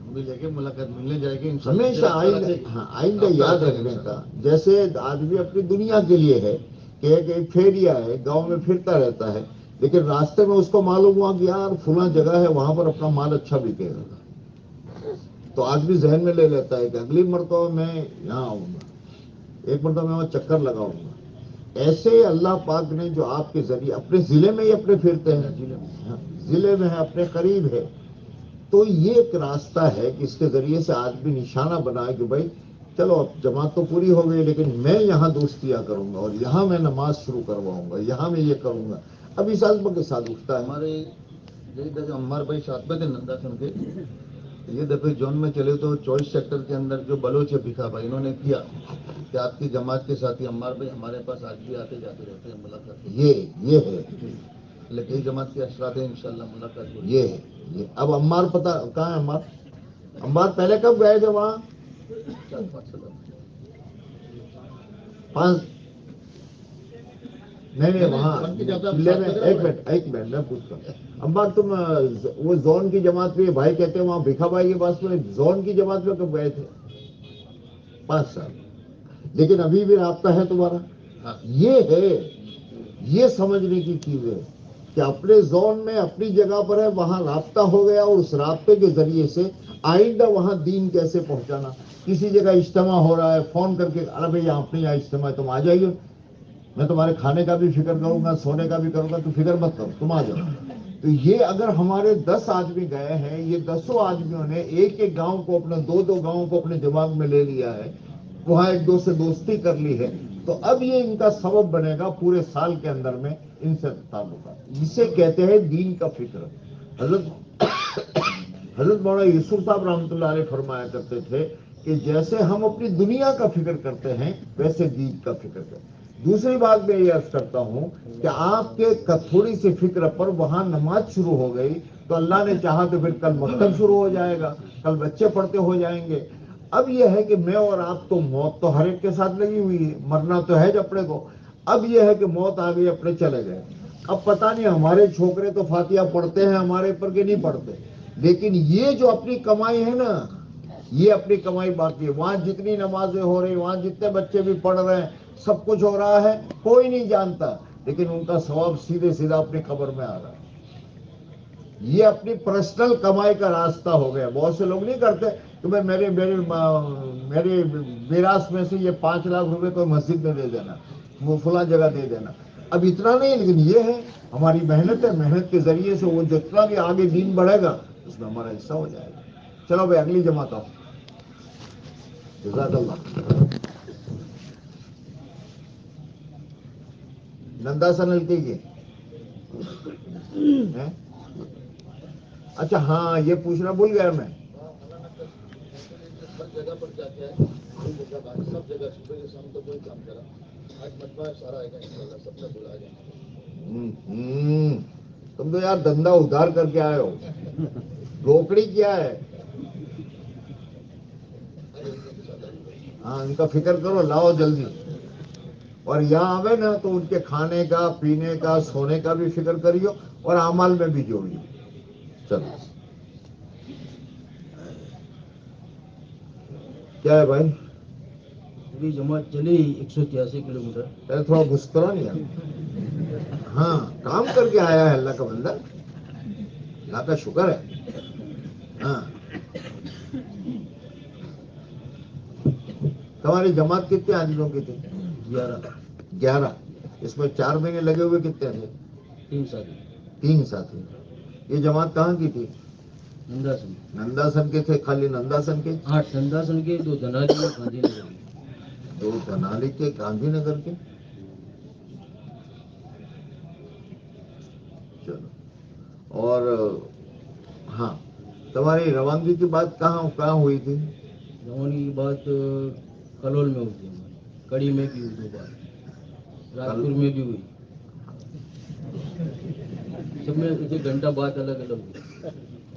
ہم بھی لے کے ملاقات ملنے جائے گی انشاءاللہ۔ ہمیشہ آئندہ یاد رکھنے کا، جیسے آدمی اپنی دنیا کے لیے ہے کہ ایک پھیریا ہے، گاؤں میں پھرتا رہتا ہے، لیکن راستے میں اس کو معلوم ہوا کہ یار فلاں جگہ ہے، وہاں پر اپنا مال اچھا بکے گا، تو آدمی ذہن میں لے لیتا ہے کہ اگلی مرتبہ میں یہاں آؤں گا، ایک مرتبہ میں وہاں چکر لگاؤں گا۔ ایسے اللہ پاک نے جو آپ کے ذریعے اپنے ضلع میں ہی اپنے پھرتے ہیں، ضلع میں ہے، اپنے قریب ہے، تو یہ ایک راستہ ہے کہ اس کے ذریعے سے آدمی نشانہ بنائے کہ بھائی چلو اب جماعت تو پوری ہو گئی، لیکن میں یہاں دوستیاں کروں گا، اور یہاں میں نماز شروع کرواؤں گا، یہاں میں یہ کروں گا۔ اب اس عزم کے ساتھ اٹھتا ہے۔ ہمارے یہی دیکھو عمار بھائی ساتھ میں تھے ننداسن کے، یہ دفعہ جون میں چلے تو 24 سیکٹر کے اندر جو بلوچ ہے بھیکھا بھائی، انہوں نے کیا کہ آپ کی جماعت کے ساتھی عمار بھائی ہمارے پاس آج بھی آتے جاتے رہتے ہیں، ملاقات کے لیے۔ یہ ہے، لیکن جماعت کے اشرات ہیں، انشاءاللہ ملاقات ہوگی۔ یہ ہے، یہ اب عمار پتہ کہاں ہے؟ عمار پہلے کب گئے تھے وہاں؟ 4-5 سال۔ 5 نہیں وہاں قلعے میں، ایک منٹ میں پوچھتا ہوں، عمار تم وہ زون کی جماعت میں، بھائی کہتے ہیں وہاں بھیکھا بھائی کے پاس میں زون کی جماعت میں کب گئے تھے؟ 5 سال۔ لیکن ابھی بھی رابطہ ہے تمہارا؟ یہ ہے، یہ سمجھنے کی چیز ہے کہ اپنے زون میں اپنی جگہ پر ہے، وہاں رابطہ ہو گیا، اور اس رابطے کے ذریعے سے آئندہ وہاں دین کیسے پہنچانا۔ کسی جگہ اجتماع ہو رہا ہے، فون کر کے ارے بھائی اپنے یہاں اجتماع ہے، تم آ جائیے، میں تمہارے کھانے کا بھی فکر کروں گا، سونے کا بھی کروں گا، تو فکر مت کرو، تم آ جاؤ۔ تو یہ اگر ہمارے 10 آدمی گئے ہیں، یہ 10 آدمیوں نے ایک ایک گاؤں کو، اپنے 2 گاؤں کو اپنے دماغ میں لے لیا ہے، وہاں ایک دو سے دوستی کر لی ہے، تو اب یہ ان کا سبب بنے گا پورے سال کے اندر میں ان سے تعلقات۔ اسے کہتے ہیں دین کا فکر۔ حضرت مولانا یوسف صاحب رحمۃ اللہ علیہ فرمایا کرتے تھے کہ جیسے ہم اپنی دنیا کا فکر کرتے ہیں، ویسے دین کا فکر کرتے ہیں۔ دوسری بات میں یہ عرض کرتا ہوں کہ آپ کے تھوڑی سی فکر پر وہاں نماز شروع ہو گئی، تو اللہ نے چاہا تو پھر کل مکتب شروع ہو جائے گا، کل بچے پڑھتے ہو جائیں گے۔ اب یہ ہے کہ میں اور آپ تو موت تو ہر ایک کے ساتھ لگی ہوئی ہے، مرنا تو ہے اپنے کو۔ اب یہ ہے کہ موت آ گئی، اپنے چلے گئے۔ اب پتہ نہیں ہمارے چھوکرے تو فاتحہ پڑھتے ہیں ہمارے پر کہ نہیں پڑھتے، لیکن یہ جو اپنی کمائی ہے نا، یہ اپنی کمائی باقی ہے۔ وہاں جتنی نمازیں ہو رہی، وہاں جتنے بچے بھی پڑھ رہے ہیں، سب کچھ ہو رہا ہے، کوئی نہیں جانتا، لیکن ان کا ثواب سیدھے سیدھا اپنی قبر میں آ رہا ہے۔ یہ اپنی پرسنل کمائی کا راستہ ہو گیا۔ بہت سے لوگ نہیں کرتے کہ میں میرے میراث میں سے یہ 5 لاکھ روپے کو مسجد میں دے دینا، وہ فلاں جگہ دے دینا۔ اب اتنا نہیں، لیکن یہ ہے ہماری محنت ہے، محنت کے ذریعے سے وہ جتنا بھی آگے دین بڑھے گا اس میں ہمارا حصہ ہو جائے گا۔ چلو بھائی اگلی جماعت آؤ۔ جزاک اللہ۔ ننداسن ہلکی کی اچھا ہاں، یہ پوچھنا بھول گیا میں، ہر جگہ پر جا کے کوئی جگہ بات، سب جگہ صبح سے شام تک کوئی کام کرا، آج مجمع سارا آئے گا انشاءاللہ، سب نے بلایا جائے۔ تم تو یار دھندا ادھار کر کے آئے ہو، روکڑی کیا ہے؟ ہاں ان کا فکر کرو، لاؤ جلدی۔ اور یہاں آوے نا تو ان کے کھانے کا، پینے کا، سونے کا بھی فکر کریو، اور اعمال میں بھی جوڑیو۔ چلو کیا ہے بھائی؟ پوری جماعت چلی 183 کلومیٹر۔ پہلے تھوڑا مسکرا نہیں یار۔ ہاں کام کر کے آیا ہے اللہ کا بندہ، اللہ کا شکر ہے۔ ہاں تمہاری جماعت کتنے آدمیوں کی تھی؟ 11۔ اس میں 4 مہینے لگے ہوئے کتنے تھے؟ 3 ساتھی۔ 3 ساتھی۔ یہ جماعت کہاں کی تھی؟ ننداسن۔ ننداسن کے تھے؟ خالی ننداسن کے؟ 8 ننداسن کے، 2 دھنالی کے، گاندھی نگر کے۔ 2 دھنالی کے، گاندھی نگر کے۔ چلو، اور ہاں تمہاری روانگی کی بات کہاں ہوئی تھی؟ روانگی کی بات کلول میں ہوئی تھی ہماری، کڑی میں بھی ہوئی 2 بار، راجپور میں بھی ہوئی، سب میں 1 گھنٹہ بات الگ الگ ہوئی،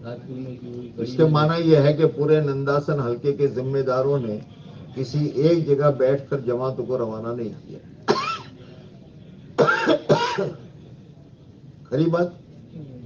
راجپور میں بھی ہوئی، اس کڑی کے میں بھی معنی یہ ہے کہ پورے ننداسن حلقے کے ذمہ داروں نے کسی ایک جگہ بیٹھ کر جماعتوں کو روانہ نہیں کیا۔ کھری بات؟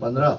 15।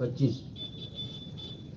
25।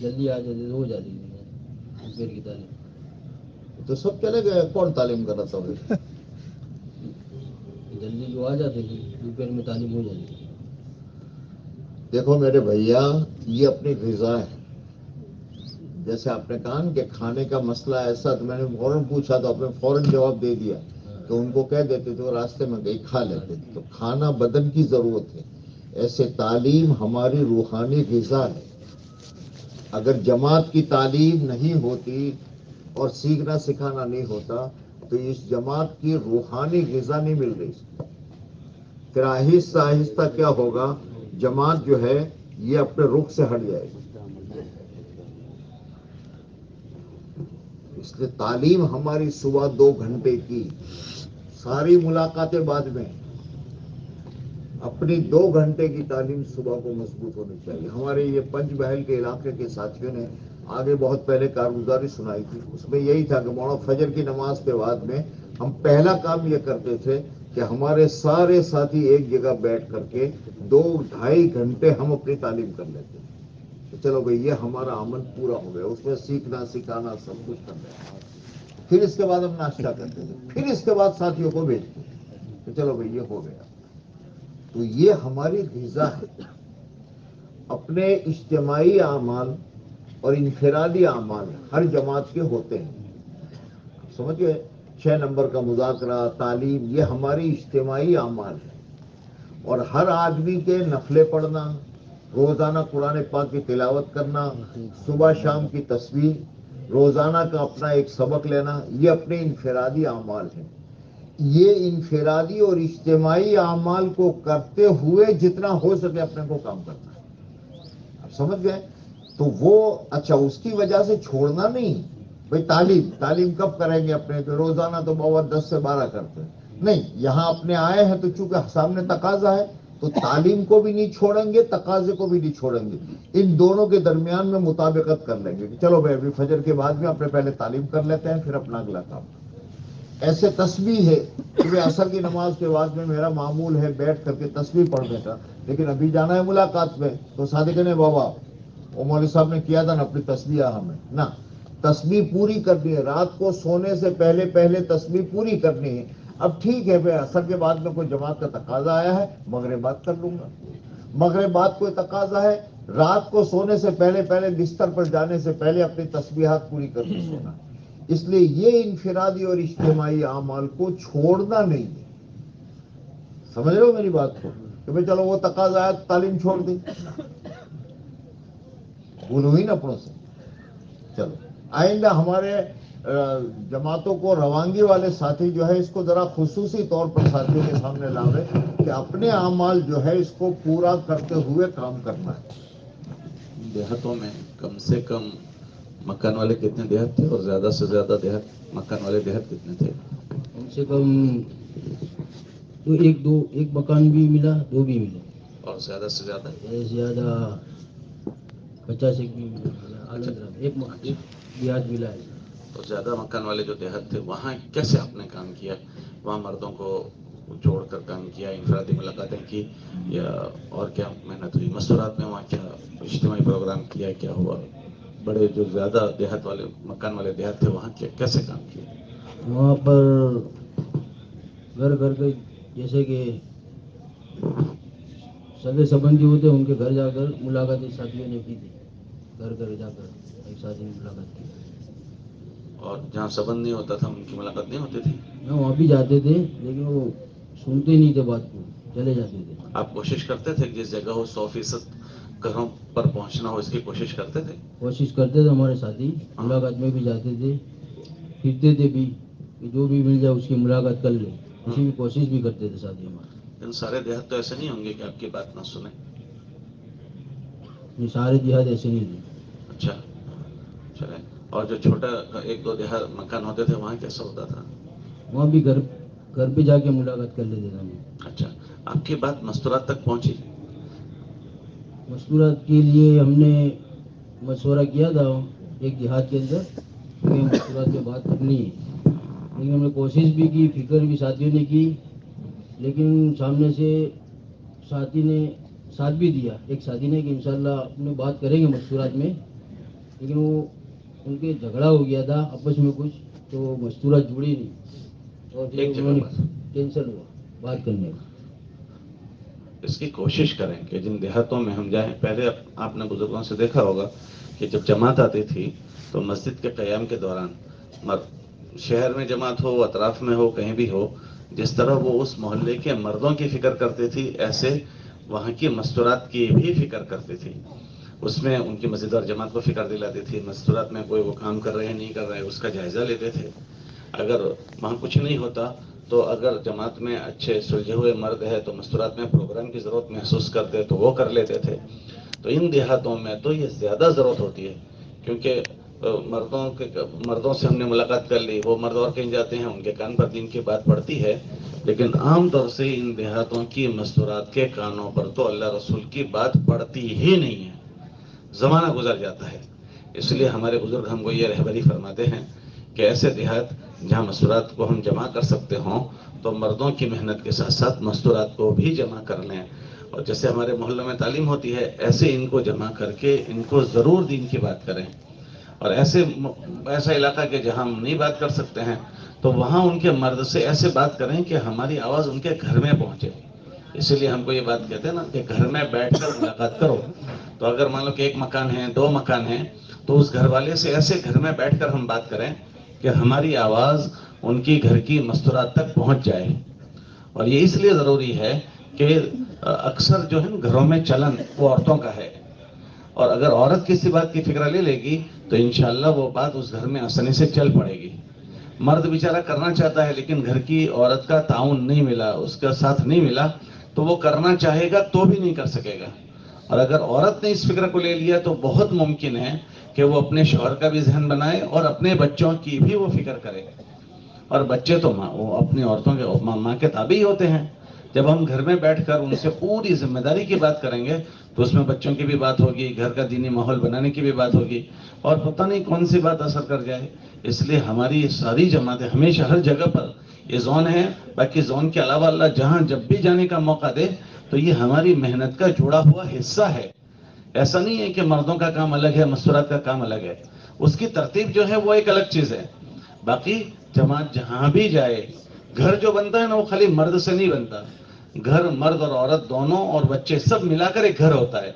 جلدی آ جاتے تو ہو جاتی تھی دوپہر کی تعلیم. تو سب چلے گئے, کون تعلیم کر رہا تھا بھائی؟ جلدی جو آ جاتے تھے دوپہر میں تعلیم ہو جاتی تھی. دیکھو میرے بھیا, یہ اپنی غذا ہے. جیسے آپ نے کہا کہ کھانے کا مسئلہ ایسا, تو میں نے فوراً پوچھا تو آپ نے فوراً جواب دے دیا کہ ان کو کہہ دیتے تھے وہ راستے میں گئی کھا لیتے تھے. تو کھانا بدن کی ضرورت ہے, ایسے تعلیم ہماری روحانی غذا ہے. اگر جماعت کی تعلیم نہیں ہوتی اور سیکھنا سکھانا نہیں ہوتا تو اس جماعت کی روحانی غذا نہیں مل رہی. پھر آہستہ آہستہ کیا ہوگا, جماعت جو ہے یہ اپنے رخ سے ہٹ جائے گی. اس لیے تعلیم ہماری صبح 2 گھنٹے کی, ساری ملاقاتیں بعد میں, اپنی 2 گھنٹے کی تعلیم صبح کو مضبوط ہونی چاہیے. ہمارے یہ پنج محل کے علاقے کے ساتھیوں نے آگے بہت پہلے کارگزاری سنائی تھی. اس میں یہی تھا کہ مولانا فجر کی نماز کے بعد میں ہم پہلا کام یہ کرتے تھے کہ ہمارے سارے ساتھی ایک جگہ بیٹھ کر کے 2-2.5 گھنٹے ہم اپنی تعلیم کر لیتے تھے. تو چلو بھئی یہ ہمارا عمل پورا ہو گیا, اس میں سیکھنا سکھانا سب کچھ کر رہے. پھر اس کے بعد ہم ناشتہ کرتے تھے, پھر اس کے بعد ساتھیوں کو بھیجتے تو چلو بھئی یہ ہو گیا. تو یہ ہماری غذا ہے. اپنے اجتماعی اعمال اور انفرادی اعمال ہر جماعت کے ہوتے ہیں. سمجھ گئے؟ 6 نمبر کا مذاکرہ, تعلیم, یہ ہماری اجتماعی اعمال ہے. اور ہر آدمی کے نفلیں پڑھنا, روزانہ قرآن پاک کی تلاوت کرنا, صبح شام کی تسبیح, روزانہ کا اپنا ایک سبق لینا, یہ اپنے انفرادی اعمال ہیں. یہ انفرادی اور اجتماعی اعمال کو کرتے ہوئے جتنا ہو سکے اپنے کو کام کرنا ہے. آپ سمجھ گئے؟ تو وہ اچھا اس کی وجہ سے چھوڑنا نہیں. بھئی تعلیم کب کریں گے اپنے, تو روزانہ تو بہت 10 سے 12 کرتے ہیں. نہیں, یہاں اپنے آئے ہیں تو چونکہ سامنے تقاضا ہے تو تعلیم کو بھی نہیں چھوڑیں گے, تقاضے کو بھی نہیں چھوڑیں گے. ان دونوں کے درمیان میں مطابقت کر لیں گے کہ چلو بھائی ابھی فجر کے بعد میں اپنے پہلے تعلیم کر لیتے ہیں, پھر اپنا اگلا کام. ایسے تسبیح ہے کہ عصر کی نماز کے بعد میں میرا معمول ہے بیٹھ کر کے تسبیح پڑھنے کا, لیکن ابھی جانا ہے ملاقات میں, تو صادق نے بابا وہ مولوی صاحب نے کیا تھا نا اپنی تسبیح ہمیں نا, تسبیح پوری کرنی ہے. رات کو سونے سے پہلے تسبیح پوری کرنی ہے. اب ٹھیک ہے بھائی عصر کے بعد میں کوئی جماعت کا تقاضا آیا ہے, مغرب بعد کر لوں گا. مغرب بعد کوئی تقاضا ہے, رات کو سونے سے پہلے بستر پر جانے سے پہلے اپنی تسبیحات پوری کر کے سونا. اس لیے یہ انفرادی اور اجتماعی اعمال کو چھوڑنا نہیں ہے. سمجھ رہے ہو میری بات کو, کہ بھائی چلو وہ تقاضا آیا تعلیم چھوڑ دی, بھول ہوئی نا اپنوں سے. چلو آئندہ ہمارے جماعتوں کو روانگی والے ساتھی جو ہے اس کو ذرا خصوصی طور پر ساتھیوں کے سامنے لاوے کہ اپنے اعمال جو ہے اس کو پورا کرتے ہوئے کام کرنا ہے. دیہاتوں میں کم سے کم مکان والے کتنے دیہات تھے, اور زیادہ سے زیادہ دیہات مکان والے دیہات کتنے تھے؟ کم سے کم تو ایک مکان بھی ملا, 2 بھی ملے, اور زیادہ سے زیادہ زیادہ 50 ایک بھی ملا. ایک دیہات ملا ہے. تو زیادہ مکان والے جو دیہات تھے وہاں کیسے آپ نے کام کیا؟ وہاں مردوں کو جوڑ کر کام کیا, انفرادی ملاقاتیں کی, یا اور کیا محنت ہوئی؟ مستورات میں وہاں کیا اجتماعی پروگرام کیا, کیا ہوا؟ بڑے جو زیادہ دیہات والے مکان والے دیہات تھے وہاں کیسے کام کیا؟ وہاں پر گھر کے جیسے کہ سگے سبندھی ہوتے ان کے گھر جا کر ملاقاتیں ساتھیوں نے کی تھی. گھر جا کر ایک ساتھی نے ملاقات کی. اور جہاں سبند نہیں ہوتا تھا ان کی ملاقات نہیں ہوتی تھی؟ وہاں بھی جاتے تھے لیکن وہ سنتے نہیں تھے بات کو, چلے جاتے تھے. آپ کوشش کرتے تھے کہ جس جگہ ہو 100% گھروں پر پہنچنا ہو, اس کی کوشش کرتے تھے؟ کوشش کرتے تھے ہمارے ساتھی, ملاقات میں بھی جاتے تھے, پھرتے تھے بھی کہ جو بھی مل جائے اس کی ملاقات کر لیں, اسی کی کوشش بھی کرتے تھے ساتھی ہمارے. لیکن سارے دیہات تو ایسے نہیں ہوں گے کہ آپ کی بات نہ سنیں. یہ سارے دیہات ایسے نہیں تھے. اچھا چلے. اور جو چھوٹا 1-2 دیہات مکان ہوتے تھے وہاں کیسا ہوتا تھا؟ وہاں بھی گھر پہ جا کے ملاقات کر لیتے تھے ہم. اچھا, آپ کی بات مستورات تک پہنچی؟ مستورات کے لیے ہم نے مشورہ کیا تھا ایک دیہات کے اندر کہ مستورات میں بات کرنی ہے, لیکن ہم نے کوشش بھی کی, فکر بھی ساتھیوں نے کی, لیکن سامنے سے ساتھی نے ساتھ بھی دیا, ایک ساتھی نے کہ انشاءاللہ اپنے بات کریں گے مستورات میں, لیکن وہ ان کے جھگڑا ہو گیا تھا آپس میں کچھ، تو مستورہ جڑی نہیں اور پھر ایک جگہ انہوں نے پر کینسل ہوا بات کرنے کا۔ اس کی کوشش کریں کہ جن دیہاتوں میں ہم جائیں، پہلے آپ نے بزرگوں سے دیکھا ہوگا کہ جب جماعت آتی تھی تو مسجد کے قیام کے دوران شہر میں جماعت ہو، اطراف میں ہو، کہیں بھی ہو، جس طرح وہ اس محلے کے مردوں کی فکر کرتی تھی، ایسے وہاں کی مستورات کی بھی فکر کرتی تھی۔ اس میں ان کی مسجد اور جماعت کو فکر دلاتی تھی، مستورات میں کوئی وہ کام کر رہے ہیں نہیں کر رہے ہیں اس کا جائزہ لیتے تھے۔ اگر وہاں کچھ نہیں ہوتا تو اگر جماعت میں اچھے سلجھے ہوئے مرد ہے تو مستورات میں پروگرام کی ضرورت محسوس کرتے تو وہ کر لیتے تھے۔ تو ان دیہاتوں میں تو یہ زیادہ ضرورت ہوتی ہے، کیونکہ مردوں سے ہم نے ملاقات کر لی، وہ مرد اور کہیں جاتے ہیں، ان کے کان پر دین کی بات پڑتی ہے، لیکن عام طور سے ان دیہاتوں کی مستورات کے کانوں پر تو اللہ رسول کی بات پڑتی ہی نہیں ہے، زمانہ گزر جاتا ہے۔ اس لیے ہمارے بزرگ ہم کو یہ رہبری فرماتے ہیں کہ ایسے دیہات جہاں مستورات کو ہم جمع کر سکتے ہوں تو مردوں کی محنت کے ساتھ ساتھ مستورات کو بھی جمع کر لیں، اور جیسے ہمارے محلوں میں تعلیم ہوتی ہے ایسے ان کو جمع کر کے ان کو ضرور دین کی بات کریں۔ اور ایسا علاقہ کہ جہاں ہم نہیں بات کر سکتے ہیں تو وہاں ان کے مرد سے ایسے بات کریں کہ ہماری آواز ان کے گھر میں پہنچے۔ اسی لیے ہم کو یہ بات کہتے ہیں نا کہ گھر میں بیٹھ کر ملاقات کرو۔ تو اگر مان لو کہ 1 مکان ہے، 2 مکان ہیں، تو اس گھر والے سے ایسے گھر میں بیٹھ کر ہم بات کریں کہ ہماری آواز ان کی گھر کی مستورات تک پہنچ جائے۔ اور یہ اس لیے ضروری ہے کہ اکثر جو ہے گھروں میں چلن وہ عورتوں کا ہے، اور اگر عورت کسی بات کی فکر لے لے گی تو انشاءاللہ وہ بات اس گھر میں آسانی سے چل پڑے گی۔ مرد بیچارہ کرنا چاہتا ہے لیکن گھر کی عورت کا تعاون نہیں ملا، اس کا ساتھ نہیں ملا، تو وہ کرنا چاہے گا تو بھی نہیں کر سکے گا۔ اور اگر عورت نے اس فکر کو لے لیا تو بہت ممکن ہے کہ وہ اپنے شوہر کا بھی ذہن بنائے اور اپنے بچوں کی بھی وہ فکر کرے۔ اور بچے تو وہ اپنی عورتوں کے ماں کے تابع ہی ہوتے ہیں۔ جب ہم گھر میں بیٹھ کر ان سے پوری ذمہ داری کی بات کریں گے تو اس میں بچوں کی بھی بات ہوگی، گھر کا دینی ماحول بنانے کی بھی بات ہوگی، اور پتہ نہیں کون سی بات اثر کر جائے۔ اس لیے ہماری یہ ساری جماعتیں ہمیشہ ہر جگہ پر، یہ زون ہے، باقی زون کے علاوہ اللہ جہاں جب بھی جانے کا موقع دے تو یہ ہماری محنت کا جڑا ہوا حصہ ہے۔ ایسا نہیں ہے کہ مردوں کا کام الگ ہے، مستورات کا کام الگ ہے، اس کی ترتیب جو ہے وہ ایک الگ چیز ہے۔ باقی جماعت جہاں بھی جائے، گھر جو بنتا ہے نا وہ خالی مرد سے نہیں بنتا، گھر مرد اور عورت دونوں اور بچے سب ملا کر ایک گھر ہوتا ہے،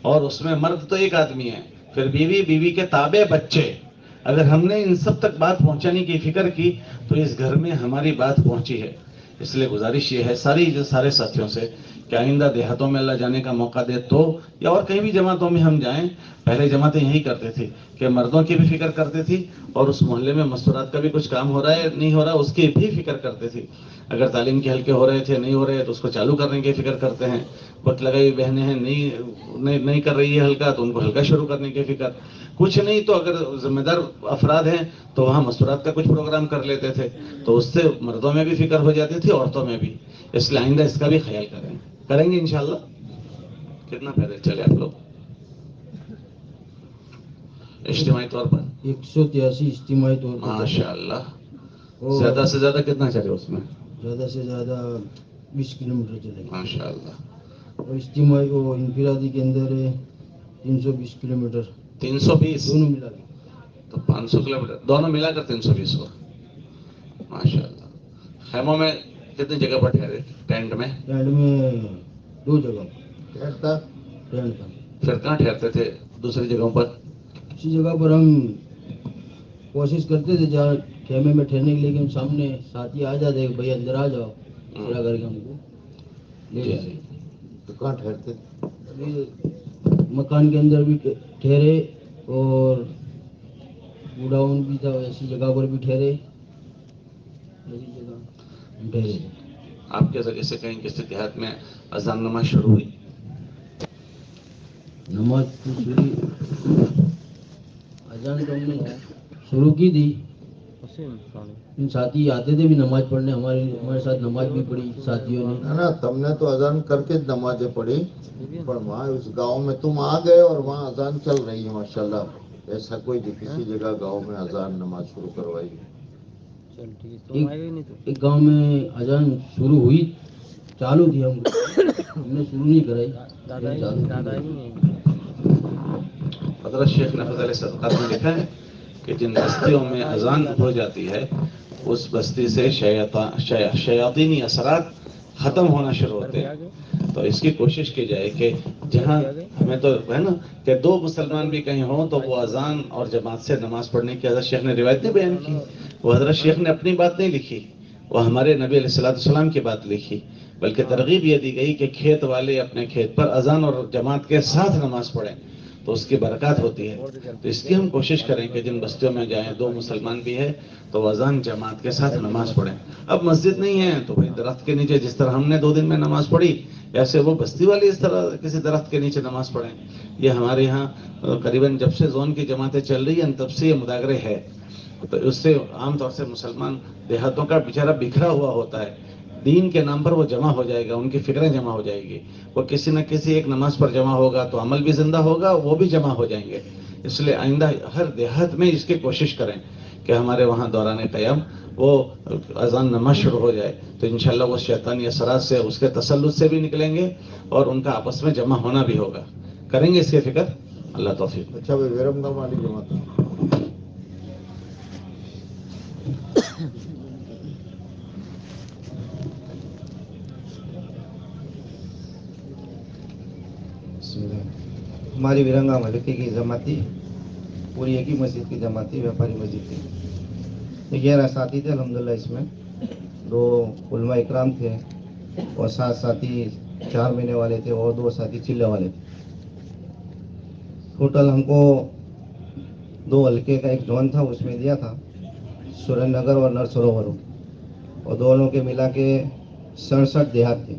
اور اس میں مرد تو ایک آدمی ہے، پھر بیوی، بیوی کے تابع بچے۔ اگر ہم نے ان سب تک بات پہنچانے کی فکر کی تو اس گھر میں ہماری بات پہنچی ہے۔ اس لیے گزارش یہ ہے سارے ساتھیوں سے کہ آئندہ دیہاتوں میں اللہ جانے کا موقع دے تو، یا اور کہیں بھی جماعتوں میں ہم جائیں، پہلے جماعتیں یہی کرتے تھے کہ مردوں کی بھی فکر کرتے تھی اور اس محلے میں مستورات کا بھی کچھ کام ہو رہا ہے نہیں ہو رہا اس کی بھی فکر کرتے تھی۔ اگر تعلیم کے حلقے ہو رہے تھے نہیں ہو رہے تو اس کو چالو کرنے کی فکر کرتے ہیں، وقت لگائی بہنیں ہیں نہیں کر رہی ہے حلقہ تو ان کو حلقہ شروع کرنے کی فکر، کچھ نہیں تو اگر ذمہ دار افراد ہیں تو وہاں مستورات کا کچھ پروگرام کر لیتے تھے، تو اس سے مردوں میں بھی فکر ہو جاتی تھی، عورتوں میں بھی۔ اس لیے آئندہ اس کا بھی خیال کریں گے انشاءاللہ۔ کتنا پیدل چلے آپ لوگ اجتماعی طور پر؟ 183 اجتماعی طور پر چلے۔ ماشاءاللہ، اور زیادہ سے زیادہ کتنا چلے اس میں؟ زیادہ سے زیادہ 20 کلومیٹر چلے گئے، ماشاءاللہ۔ اور اجتماعی و انفرادی کے اندر 320 کلومیٹر 320 دونوں ملا کے۔ تو 500 کلومیٹر دونوں ملا کر 320 ہوا، ماشاءاللہ۔ خیموں میں کتنی جگہ پر ٹھہرے؟ ٹینٹ میں؟ ٹینٹ میں 2 جگہ ٹھہرتا ٹینٹ تھا۔ پھر کہاں ٹھہرتے تھے دوسری جگہوں پر؟ اسی جگہ پر ہم کوشش کرتے تھے جہاں خیمے میں ٹھہرنے کی، لیکن سامنے ساتھی آ جاتے کہ بھائی اندر آ جاؤ، کھڑا کر کے ہم کو لے جی جاتے۔ جی۔ تو کہاں ٹھہرتے؟ یہ مکان کے اندر بھی ٹھہرے اور گوڈاؤن بھی تھا، ایسی جگہ پر بھی ٹھہرے، ایسی جگہ ہم ٹھہرے تھے۔ آپ کے ذریعے سے کہیں کسی دیہات میں اذان نماز شروع ہوئی؟ نماز تو اذان تو ہم نے شروع کی تھی، ساتھی آتے تھے بھی نماز پڑھنے، ہمارے ساتھ نماز بھی پڑھی ساتھیوں نے۔ نا تم نے تو اذان کر کے نمازیں پڑھی، پر وہاں اس گاؤں میں تم آ گئے اور وہاں اذان چل رہی ہے ماشاءاللہ۔ ایسا کوئی کسی جگہ گاؤں میں اذان نماز شروع کروائی؟ ایک گاؤں میں اذان شروع ہوئی، چالو تھی، ہم نے شروع نہیں کرائی، چالو تھی۔ حضرت شیخ نے فضل صدقات میں لکھا ہے کہ جن بستیوں میں اذان ہو جاتی ہے اس بستی سے شیاطینی اثرات ختم ہونا شروع ہوتے ہیں. تو اس کی کوشش کی جائے کہ جہاں ہمیں تو ہے نا کہ دو مسلمان بھی کہیں ہوں تو وہ اذان اور جماعت سے نماز پڑھنے کی حضرت شیخ نے روایتیں بیان کی. وہ حضرت شیخ نے اپنی بات نہیں لکھی, وہ ہمارے نبی علیہ السلام کی بات لکھی, بلکہ ترغیب یہ دی گئی کہ کھیت والے اپنے کھیت پر اذان اور جماعت کے ساتھ نماز پڑھیں تو اس کی برکات ہوتی ہے. تو اس کی ہم کوشش کریں کہ جن بستیوں میں جائیں دو مسلمان بھی ہے تو وہ اذان جماعت کے ساتھ نماز پڑھیں. اب مسجد نہیں ہے تو بھائی درخت کے نیچے جس طرح ہم نے 2 دن میں نماز پڑھی ایسے وہ بستی والے اس طرح کسی درخت کے نیچے نماز پڑھیں. یہ ہمارے یہاں قریباً جب سے زون کی جماعتیں چل رہی ہیں تب سے یہ مداغرے ہے. تو اس سے عام طور سے مسلمان دیہاتوں کا بیچارہ بکھرا ہوا ہوتا ہے, دین کے نام پر وہ جمع ہو جائے گا, ان کی فکریں جمع ہو جائے گی, وہ کسی نہ کسی ایک نماز پر جمع ہوگا تو عمل بھی زندہ ہوگا, وہ بھی جمع ہو جائیں گے. اس لیے آئندہ ہر دیہات میں اس کی کوشش کریں کہ ہمارے وہاں دوران قیام وہ اذان نماز شروع ہو جائے تو انشاءاللہ وہ شیطانی اثرات سے اس کے تسلط سے بھی نکلیں گے اور ان کا آپس میں جمع ہونا بھی ہوگا. کریں گے اس کی فکر. اللہ توفیق. اچھا بھائی ویرم گاؤں والی جماعت ہماری ویرنگا ملکی کی جماعت تھی, پوری ایک ہی مسجد کی جماعت تھی, ویاپاری مسجد تھی. 11 ساتھی تھے الحمدللہ. اس میں 2 علماء اکرام تھے اور 7 ساتھی 4 مہینے والے تھے اور 2 ساتھی چلے والے تھے. ٹوٹل ہم کو 2 حلقے کا ایک زون تھا, اس میں دیا تھا سورن نگر اور نرسروور, اور دونوں کے ملا کے 67 دیہات تھے.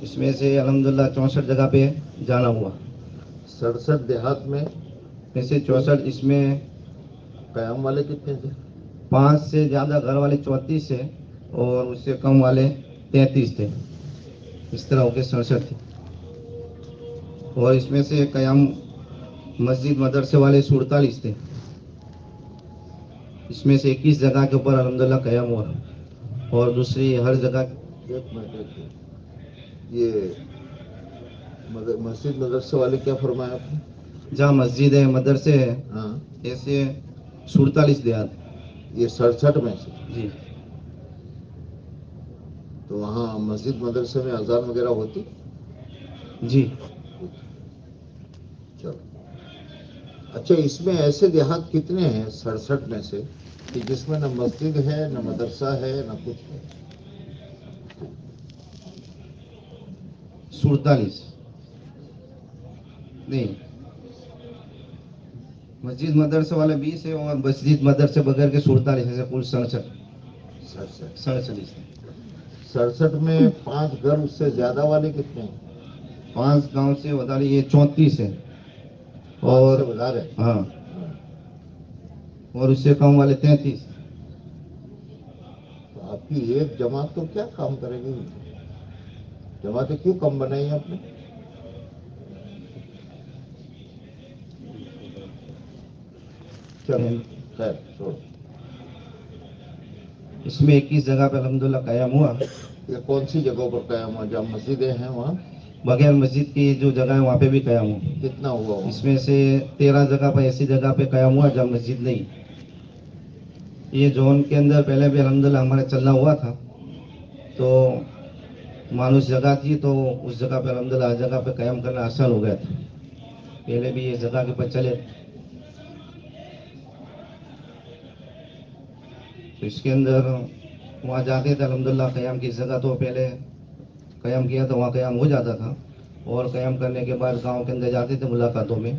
اس میں سے الحمدللہ 64 جگہ پہ جانا ہوا. 67 دیہات میں سے 64, اس میں قیام والے کتنے تھے؟ 5 سے زیادہ گھر والے 34 تھے اور اس سے کم والے 33 تھے. اس طرح ہو کے 67 تھے. اور اس میں سے قیام مسجد مدرسے والے 47 تھے. اس میں سے 21 جگہ کے اوپر الحمدللہ قیام ہوا, اور دوسری ہر جگہ. ایک منٹ, یہ مسجد مدرسے والے کیا فرمایا آپ نے؟ جہاں مسجد ہے مدرسے ہے ہاں ایسے 47 دیہات. یہ 67 میں سے. جی. تو وہاں مسجد مدرسے میں اذان وغیرہ ہوتی؟ جی. چلو اچھا, اس میں ایسے دیہات کتنے ہیں 67 میں سے کہ جس میں نہ مسجد ہے نہ مدرسہ ہے نہ کچھ ہے؟ 47 نہیں, مسجد مدرسے والے 20 ہے اور مسجد مدرسے بغیر کے 47 ہے, کل 67. 67 میں 5 گھر اس سے زیادہ والے کتنے ہیں؟ 5 گاؤں سے بتا یہ 34 ہے. اور سے بتا رہے ہاں, اور اس سے کم والے 33. تو آپ کی ایک جماعت تو کیا کام کرے گی؟ جماعتیں کیوں کم بنائی آپ نے؟ چلو خیر چھوڑ. اس میں 21 جگہ پہ الحمدللہ قیام ہوا. یہ کون سی جگہوں پر قیام ہوا؟ جہاں مسجدیں ہیں وہاں؟ بغیر مسجد کی جو جگہ ہے وہاں پہ بھی قیام ہوا. کتنا ہوا وہاں؟ اس میں سے 13 جگہ پہ ایسی جگہ پہ قیام ہوا جہاں مسجد نہیں. یہ زون کے اندر پہلے بھی الحمدللہ ہمارا چلنا ہوا تھا, تو مانوس جگہ تھی تو اس جگہ پہ الحمدللہ ہر جگہ پہ قیام کرنا آسان ہو گیا تھا. پہلے بھی یہ جگہ کے پر چلے. تو اس کے اندر وہاں جاتے تھے الحمدللہ قیام کی جگہ, تو پہلے قیام کیا تو وہاں قیام ہو جاتا تھا, اور قیام کرنے کے بعد گاؤں کے اندر جاتے تھے ملاقاتوں میں,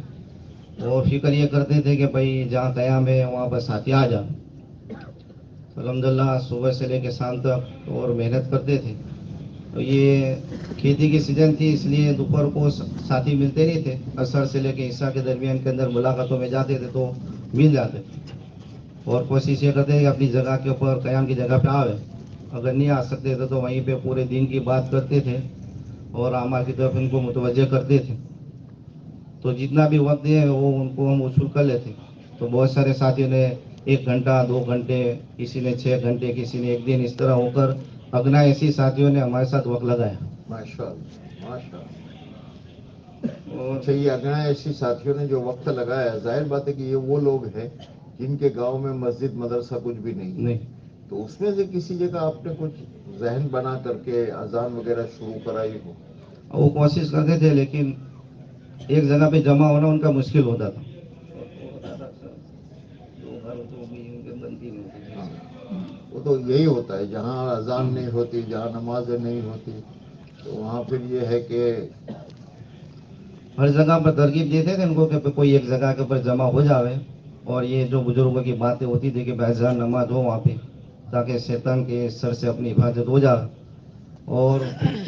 اور فکر یہ کرتے تھے کہ بھائی جہاں قیام ہے وہاں پر ساتھی آ جا. الحمدللہ صبح سے لے کے شام تک اور محنت کرتے تھے. تو یہ کھیتی کی سیزن تھی اس لیے دوپہر کو ساتھی ملتے نہیں تھے. عصر سے لے کے عشاء کے درمیان کے اندر ملاقاتوں میں جاتے تھے تو مل جاتے تھے, اور کوشش یہ کرتے ہیں کہ اپنی جگہ کے اوپر قیام کی جگہ پہ آوے. اگر نہیں آ سکتے تھے تو وہیں پہ پورے دین کی بات کرتے تھے اور اعمال کی طرف ان کو متوجہ کرتے تھے. تو جتنا بھی وقت ہے وہ ان کو ہم وصول کر لیتے. تو بہت سارے ساتھیوں نے 1 گھنٹہ 2 گھنٹے, کسی نے 6 گھنٹے, کسی نے 1 دن, اس طرح ہو کر اگنا ایسی ساتھیوں نے ہمارے ساتھ وقت لگایا. ماشاء اللہ ماشاء اللہ. اور اچھا، یہ اگنا ایسی ساتھیوں نے جو وقت لگایا، ظاہر بات ہے کہ یہ وہ لوگ ہیں جن کے گاؤں میں مسجد مدرسہ کچھ بھی نہیں ہے، نہیں، تو اس میں سے کسی جگہ آپ نے کچھ ذہن بنا کر کے اذان وغیرہ شروع کرائی ہو؟ وہ کوشش کرتے تھے لیکن ایک جگہ پہ جمع ہونا ان کا مشکل ہوتا تھا. ہاں، وہ تو یہی ہوتا ہے، جہاں اذان نہیں ہوتی، جہاں نمازیں نہیں ہوتی، تو وہاں پھر یہ ہے کہ ہر جگہ پر ترغیب دیتے تھے ان کو کہ کوئی ایک جگہ کے اوپر جمع ہو جاوے، اور یہ جو بزرگوں کی باتیں ہوتی تھی کہ بیزان نماز ہو وہاں پہ، تاکہ شیطان کے سر سے اپنی حفاظت ہو جائے. اور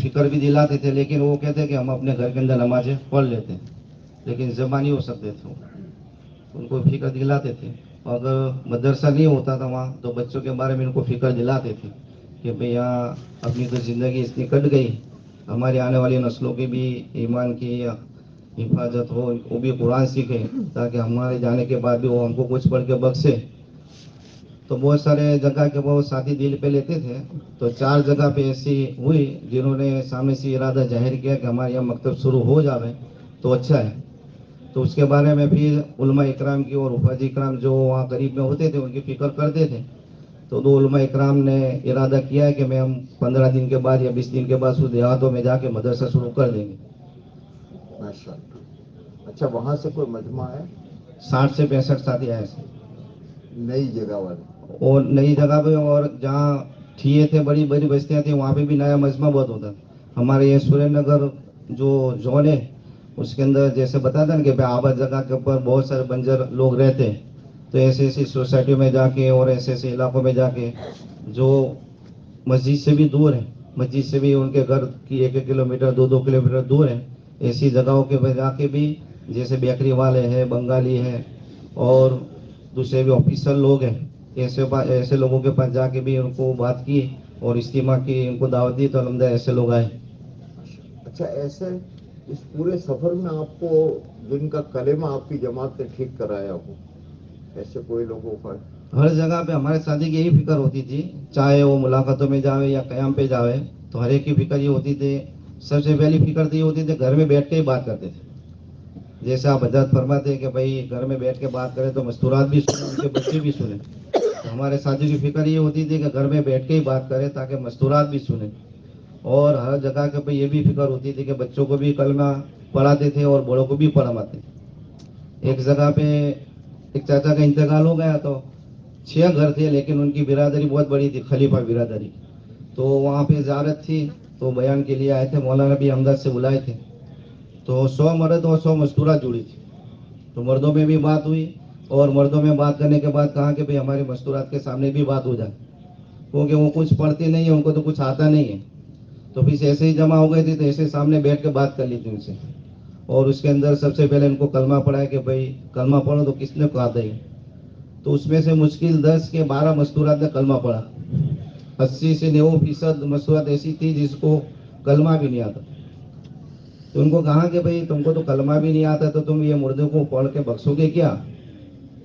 فکر بھی دلاتے تھے، لیکن وہ کہتے کہ ہم اپنے گھر کے اندر نمازیں پڑھ لیتے ہیں، لیکن جمع نہیں ہو سکتے تھے. ان کو فکر دلاتے تھے. اگر مدرسہ نہیں ہوتا تھا وہاں تو بچوں کے بارے میں ان کو فکر دلاتے تھے کہ بھئی یہاں اپنی تو زندگی اتنی کٹ گئی، ہماری آنے والی نسلوں کی بھی ایمان کی حفاظت ہو، وہ بھی قرآن سیکھے تاکہ ہمارے جانے کے بعد بھی وہ ہم کو کچھ پڑھ کے بخشے. تو بہت سارے جگہ کے وہ ساتھی دل پہ لیتے تھے. تو 4 جگہ پہ ایسی ہوئی جنہوں نے سامنے سے ارادہ ظاہر کیا کہ ہمارے یہاں مکتب شروع ہو جاوے تو اچھا ہے. تو اس کے بارے میں پھر علماء اکرام کی اور حفاظ اکرام جو وہاں قریب میں ہوتے تھے ان کی فکر کرتے تھے. تو 2 علماء اکرام نے ارادہ کیا ہے کہ ہم 15 دن کے بعد یا 20 دن کے بعد دیہاتوں میں جا کے مدرسہ شروع کر دیں گے. ماشاء اللہ. اچھا، وہاں سے کوئی مجمع ہے؟ 60 سے 65 ساتھی آئے تھے. نئی جگہ والے؟ اور نئی جگہ پہ، اور جہاں ٹھیے تھے بڑی بڑی بستیاں تھیں وہاں پہ بھی نیا مجمع بہت ہوتا. ہمارے یہ سریندر نگر جو زون ہے اس کے اندر جیسے بتاتا نا کہ آباد جگہ کے اوپر بہت سارے بنجر لوگ رہتے ہیں، تو ایسی ایسی سوسائٹیوں میں جا کے اور ایسے ایسے علاقوں میں جا کے جو مسجد سے بھی دور ہیں، مسجد سے بھی ان کے گھر کی 1-1 کلومیٹر 2-2 کلومیٹر دور ہیں، ایسی جگہوں کے پہ جا کے بھی جیسے بیکری والے ہیں، بنگالی ہیں اور دوسرے بھی آفیسر لوگ ہیں، ایسے لوگوں کے پاس جا کے بھی ان کو بات کی اور اجتماع کی، ان کو دعوت دی، تو الحمدللہ ایسے لوگ آئے. اچھا، ایسے اس پورے سفر میں آپ کو جن کا کلمہ آپ کی جماعت نے ٹھیک کرایا ہو، ایسے کوئی لوگوں کا؟ ہر جگہ پہ ہمارے ساتھی کی یہی فکر ہوتی تھی، چاہے وہ ملاقاتوں میں جاوے یا قیام پہ جاوے، تو ہر ایک کی فکر یہ ہوتی تھی. سب سے پہلی فکر تو یہ ہوتی تھی گھر میں بیٹھ کے ہی بات کرتے تھے. جیسے آپ حضرت فرماتے ہیں کہ بھائی گھر میں بیٹھ کے بات کریں تو مستورات بھی سنیں، ان کے بچے بھی سنیں. تو ہمارے ساتھی کی فکر یہ ہوتی تھی کہ گھر میں بیٹھ کے ہی بات کریں تاکہ مستورات بھی سنیں. اور ہر جگہ کے پہ یہ بھی فکر ہوتی تھی کہ بچوں کو بھی کلمہ پڑھاتے تھے اور بڑوں کو بھی پڑھاتے. ایک جگہ پہ ایک چاچا کا انتقال ہو گیا تو 6 گھر تھے، لیکن ان کی برادری بہت بڑی تھی، خلیفہ برادری. تو وہاں پہ زیارت تھی تو بیان کے لیے آئے تھے، مولانا بھی احمدآباد سے بلائے تھے. تو 100 مرد اور 100 مستورات جڑی تھی. تو مردوں میں بھی بات ہوئی، اور مردوں میں بات کرنے کے بعد کہا کہ بھئی ہمارے مستورات کے سامنے بھی بات ہو جائے، کیونکہ وہ کچھ پڑھتے نہیں ہیں، ان کو تو کچھ آتا نہیں ہے. تو پھر ایسے ہی جمع ہو گئے تھے، تو ایسے سامنے بیٹھ کے بات کر لی تھی ان سے. اور اس کے اندر سب سے پہلے ان کو کلمہ پڑھایا کہ بھئی کلمہ پڑھو، تو کس نے کہا تھا یہ؟ تو اس میں سے مشکل 10 کے 12 مستورات نے کلمہ پڑھا. 80 سے 90% مستورات ایسی تھی جس کو کلمہ بھی نہیں آتا. تو ان کو کہا کہ بھئی تم کو تو کلمہ بھی نہیں آتا تو تم یہ مردوں کو پڑھ کے بخشو گے کیا؟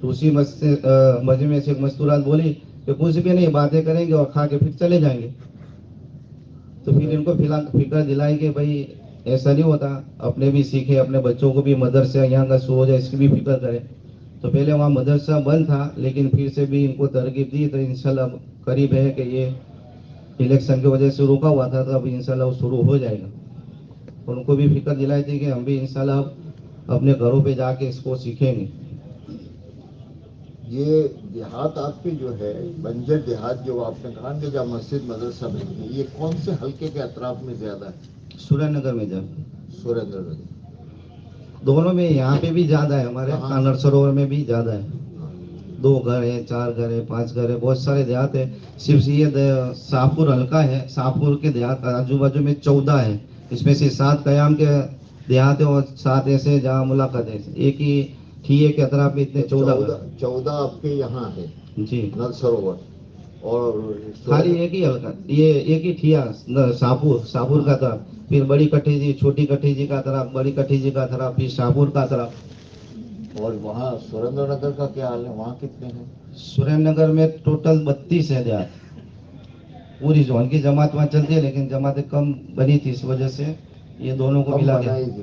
تو اسی مجمع میں سے ایک مستورات بولی کہ کچھ بھی نہیں، باتیں کریں گے اور کھا کے پھر چلے جائیں گے. تو پھر ان کو فکر دلائی کہ بھئی ایسا نہیں ہوتا، اپنے بھی سیکھے، اپنے بچوں کو بھی مدرسہ یہاں کا شروع ہو جائے اس کی بھی فکر کرے. تو پہلے وہاں مدرسہ بند تھا، لیکن پھر سے بھی ان کو ترغیب دی. تو انشاءاللہ قریب ہے کہ یہ الیکشن کی وجہ سے رکا ہوا تھا، تو اب انشاءاللہ وہ شروع ہو جائے گا. ان کو بھی فکر دلائی تھی کہ ہم بھی انشاءاللہ اپنے گھروں پہ جا کے اس کو سیکھیں گے. یہ دیہات آپ کی جو ہے، بنجر دیہات جو آپ نے کہا کہ جب مسجد مدرسہ نہیں ہے، یہ کون سے حلقے کے اطراف میں زیادہ ہے؟ سریندر نگر میں جب سریندر نگر دونوں میں، یہاں پہ بھی زیادہ ہے، ہمارے کانڑ سروور میں بھی زیادہ ہے. 2 گھر ہے، 4 گھر ہے، 5 گھر ہے، بہت سارے دیہات ہے. صرف یہ شاہپور حلقہ ہے، شاہپور کے دیہات آجو باجو میں 14 ہے. اس میں سے 7 قیام کے دیہات ہیں اور 7 ایسے جہاں ملاقات ہے. ایک ہی ٹھیے کے اطراف میں اتنے 14 آپ کے یہاں ہے جی. نل سروور. اور خالی ایک ہی حلقہ، یہ ایک ہی ٹھیا شاہپور کا تھا. پھر بڑی کٹھی جی، چھوٹی کٹھی جی کا طرف، بڑی کٹھی جی کا طرف، پھر شاہپور کا طرف. اور وہاں سریندر نگر کا کیا حال ہے؟ وہاں کتنے ہیں؟ سریندر نگر میں ٹوٹل 32 ہے دیہات. پوری زون کی جماعت وہاں چلتی ہے، لیکن جماعتیں کم بنی تھی، اس وجہ سے یہ دونوں کو کم ملا کے بنائی تھی.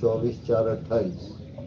24 4 28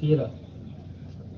13।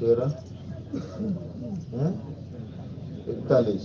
13 41।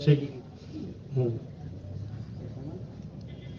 6।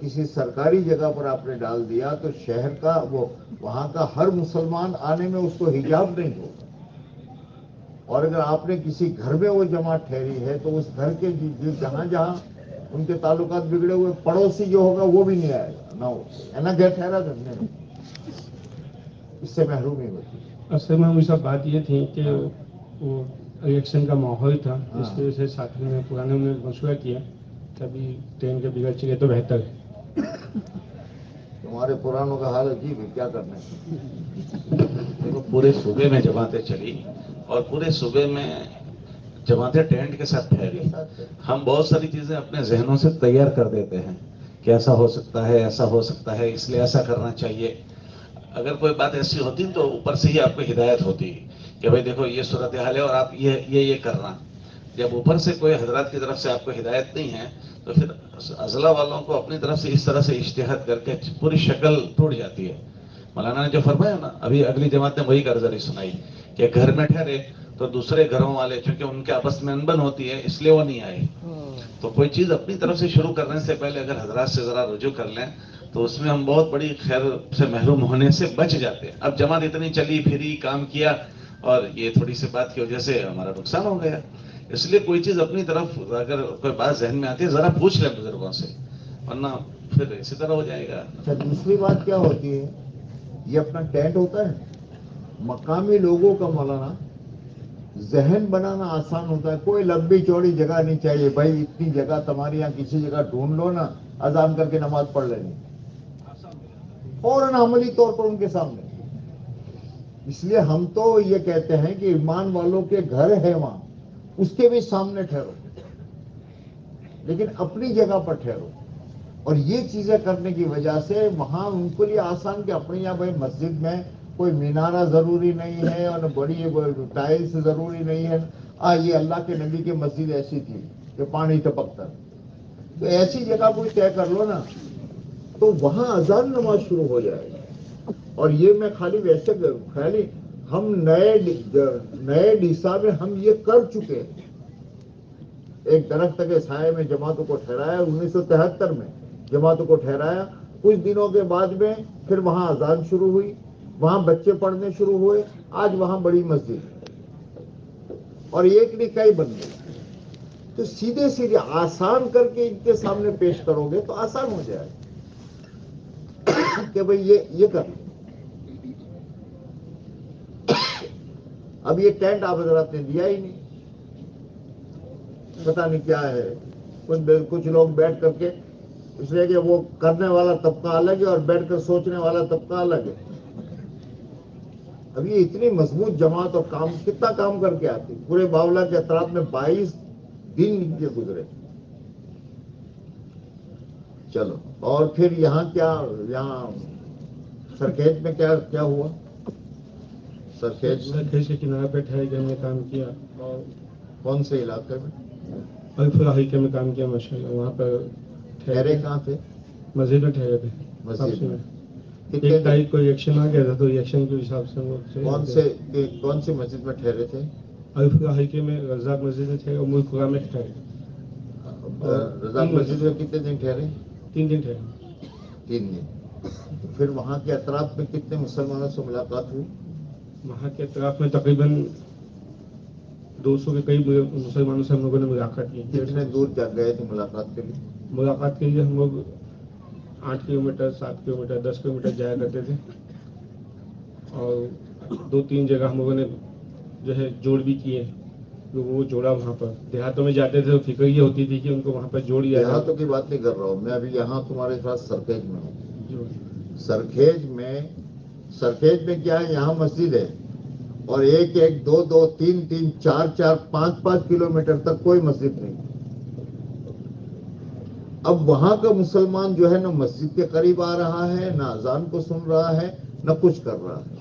کسی سرکاری جگہ پر آپ نے ڈال دیا تو شہر کا وہاں کا ہر مسلمان آنے میں اس کو حجاب نہیں ہوگا. اور اگر آپ نے کسی گھر میں وہ جماعت ٹھہری ہے تو اس گھر کے جہاں جہاں ان کے تعلقات بگڑے ہوئے پڑوسی جو ہوگا وہ بھی نہیں آئے گا, نہ گھر ٹھہرا کرنے اس سے محرومی ہوتی ہے. اصل میں ہمیشہ بات یہ تھی کہ وہ الیکشن کا ماحول تھا, اس وجہ سے ساتھی نے پرانے نے مشورہ کیا کہ ابھی ٹرین کے بگڑ چکے تو بہتر ہے. تمہارے پرانوں کا حال عجیب ہے, کیا کرنا ہے. دیکھو پورے صوبے میں جماعتیں چلی اور پورے صوبے میں جماعتیں ٹینٹ کے ساتھ ٹھہری. ہم بہت ساری چیزیں اپنے ذہنوں سے تیار کر دیتے ہیں کہ ایسا ہو سکتا ہے, ایسا ہو سکتا ہے, اس لیے ایسا کرنا چاہیے. اگر کوئی بات ایسی ہوتی تو اوپر سے ہی آپ کو ہدایت ہوتی کہ بھائی دیکھو یہ صورتحال ہے اور آپ یہ کرنا. جب اوپر سے کوئی حضرات کی طرف سے آپ کو ہدایت نہیں ہے تو پھر اضلاع والوں کو اپنی طرف سے اس طرح سے اجتہاد کر کے پوری شکل ٹوٹ جاتی ہے. مولانا نے جو فرمایا نا, ابھی اگلی جماعت نے وہی کارگزاری سنائی کہ گھر میں ٹھہرے تو دوسرے گھروں والے چونکہ ان کے آپس میں انبن ہوتی ہے اس لیے وہ نہیں آئے. تو کوئی چیز اپنی طرف سے شروع کرنے سے پہلے اگر حضرات سے ذرا رجوع کر لیں تو اس میں ہم بہت بڑی خیر سے محروم ہونے سے بچ جاتے ہیں. اب جماعت اتنی چلی پھری کام کیا اور یہ تھوڑی سی بات کی وجہ سے ہمارا نقصان ہو گیا. اس لیے کوئی چیز اپنی طرف اگر کوئی بات ذہن میں آتی ہے ذرا پوچھ لیں بزرگوں سے, ورنہ پھر اسی طرح ہو جائے گا. اچھا, دوسری بات کیا ہوتی ہے, یہ اپنا ٹینٹ ہوتا ہے, مقامی لوگوں کا مولانا ذہن بنانا آسان ہوتا ہے. کوئی لمبی چوڑی جگہ نہیں چاہیے, بھائی اتنی جگہ تمہاری یہاں کسی جگہ ڈھونڈ لو نا, اذان کر کے نماز پڑھ لینی فوراً عملی طور پر ان کے سامنے. اس لیے ہم تو یہ کہتے ہیں کہ ایمان والوں کے گھر ہے وہاں, اس کے بھی سامنے ٹھہرو, لیکن اپنی جگہ پر ٹھہرو. اور یہ چیزیں کرنے کی وجہ سے وہاں ان کو لیے آسان کہ اپنے یہاں بھائی مسجد میں کوئی مینارہ ضروری نہیں ہے اور بڑی ٹائلس ضروری نہیں ہے. یہ اللہ کے نبی کی مسجد ایسی تھی کہ پانی ٹپکتا, تو ایسی جگہ کوئی طے کر لو نا تو وہاں اذان نماز شروع ہو جائے گی. اور یہ میں خالی ویسے خالی ہم نئے ڈیسا میں ہم یہ کر چکے ہیں. ایک درخت کے سائے میں جماعتوں کو ٹھہرایا 1973 میں, جماعتوں کو ٹھہرایا. کچھ دنوں کے بعد میں پھر وہاں اذان شروع ہوئی, وہاں بچے پڑھنے شروع ہوئے. آج وہاں بڑی مسجد ہے اور ایک نہیں کئی بن گئی. تو سیدھے سیدھے آسان کر کے ان کے سامنے پیش کرو گے تو آسان ہو جائے کہ بھئی یہ کر لو. اب یہ ٹینٹ آپ حضرات نے دیا ہی نہیں, پتہ نہیں کیا ہے. کچھ لوگ بیٹھ کر کے, اس لیے کہ وہ کرنے والا طبقہ الگ ہے اور بیٹھ کر سوچنے والا طبقہ الگ ہے. اب یہ اتنی مضبوط جماعت اور کام کتنا کام کر کے آتی, پورے باولا کے اطراف میں 22 دن ان کے گزرے. چلو, اور پھر یہاں سرکیج میں کیا ہوا. سرکیج کے کنارے پہ ٹھہر کے ہم نے کام کیا. اور کون سے علاقے میں؟ الفلاحیقے میں کام کیا ماشاء اللہ. وہاں پر ٹھہرے کہاں تھے؟ مسجد میں ٹھہرے تھے. مسجد میں. ایک تاریخ کو الیکشن آ گیا تھا تو الیکشن کے حساب سے کون سی مسجد میں ٹھہرے تھے؟ الفلاحیقے میں, رزاق مسجد میں ٹھہرے اور ملک خدا میں ٹھہرے. رزاق مسجد میں کتنے دن ٹھہرے؟ 3 دن ٹھہرے. 3 دن. تو پھر وہاں کے اطراف میں کتنے مسلمانوں سے ملاقات ہوئی؟ وہاں کے اطراف میں تقریباً 200 کے قریب مسلمانوں سے ہم لوگوں نے ملاقات کی. کتنے دور جا گئے تھے ملاقات کے لیے؟ ملاقات کے لیے ہم لوگ 8 کلومیٹر 7 کلومیٹر 10 کلومیٹر جایا کرتے تھے. اور 2-3 جگہ ہم لوگوں نے جو ہے جوڑ بھی کیے. وہ جوڑا وہاں پر دیہاتوں میں جاتے تھے تو فکر یہ ہوتی تھی کہ ان کو وہاں پر جوڑ لیا. دیہاتوں کی بات نہیں کر رہا ہوں میں, ابھی یہاں تمہارے ساتھ سرکیج میں ہوں. سرکیج میں کیا ہے, یہاں مسجد ہے اور 1-1 2-2 3-3 4-4 5-5 کلومیٹر تک کوئی مسجد نہیں. اب وہاں کا مسلمان جو ہے نہ مسجد کے قریب آ رہا ہے, نہ اذان کو سن رہا ہے, نہ کچھ کر رہا ہے.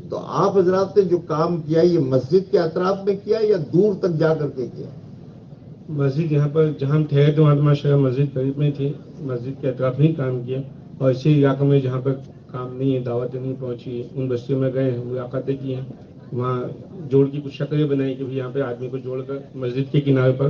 تو آپ حضرات نے جو کام کیا یہ مسجد کے اطراف میں کیا یا دور تک جا کر کے کیا؟ مسجد یہاں پر جہاں ہم ٹھہرے تھے وہاں ماشاء اللہ مسجد قریب میں تھی. مسجد کے اطراف میں ہی کام کیا. اور اسی علاقوں میں جہاں پر کام نہیں ہے, دعوتیں نہیں پہنچی, ان بستیوں میں گئے ہیں, ملاقاتیں کی ہیں. وہاں جوڑ کی کچھ شکلیں بنائی کہ یہاں پہ آدمی کو جوڑ کر مسجد کے کنارے پر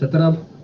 17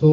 100,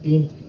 3,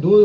2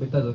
42।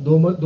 2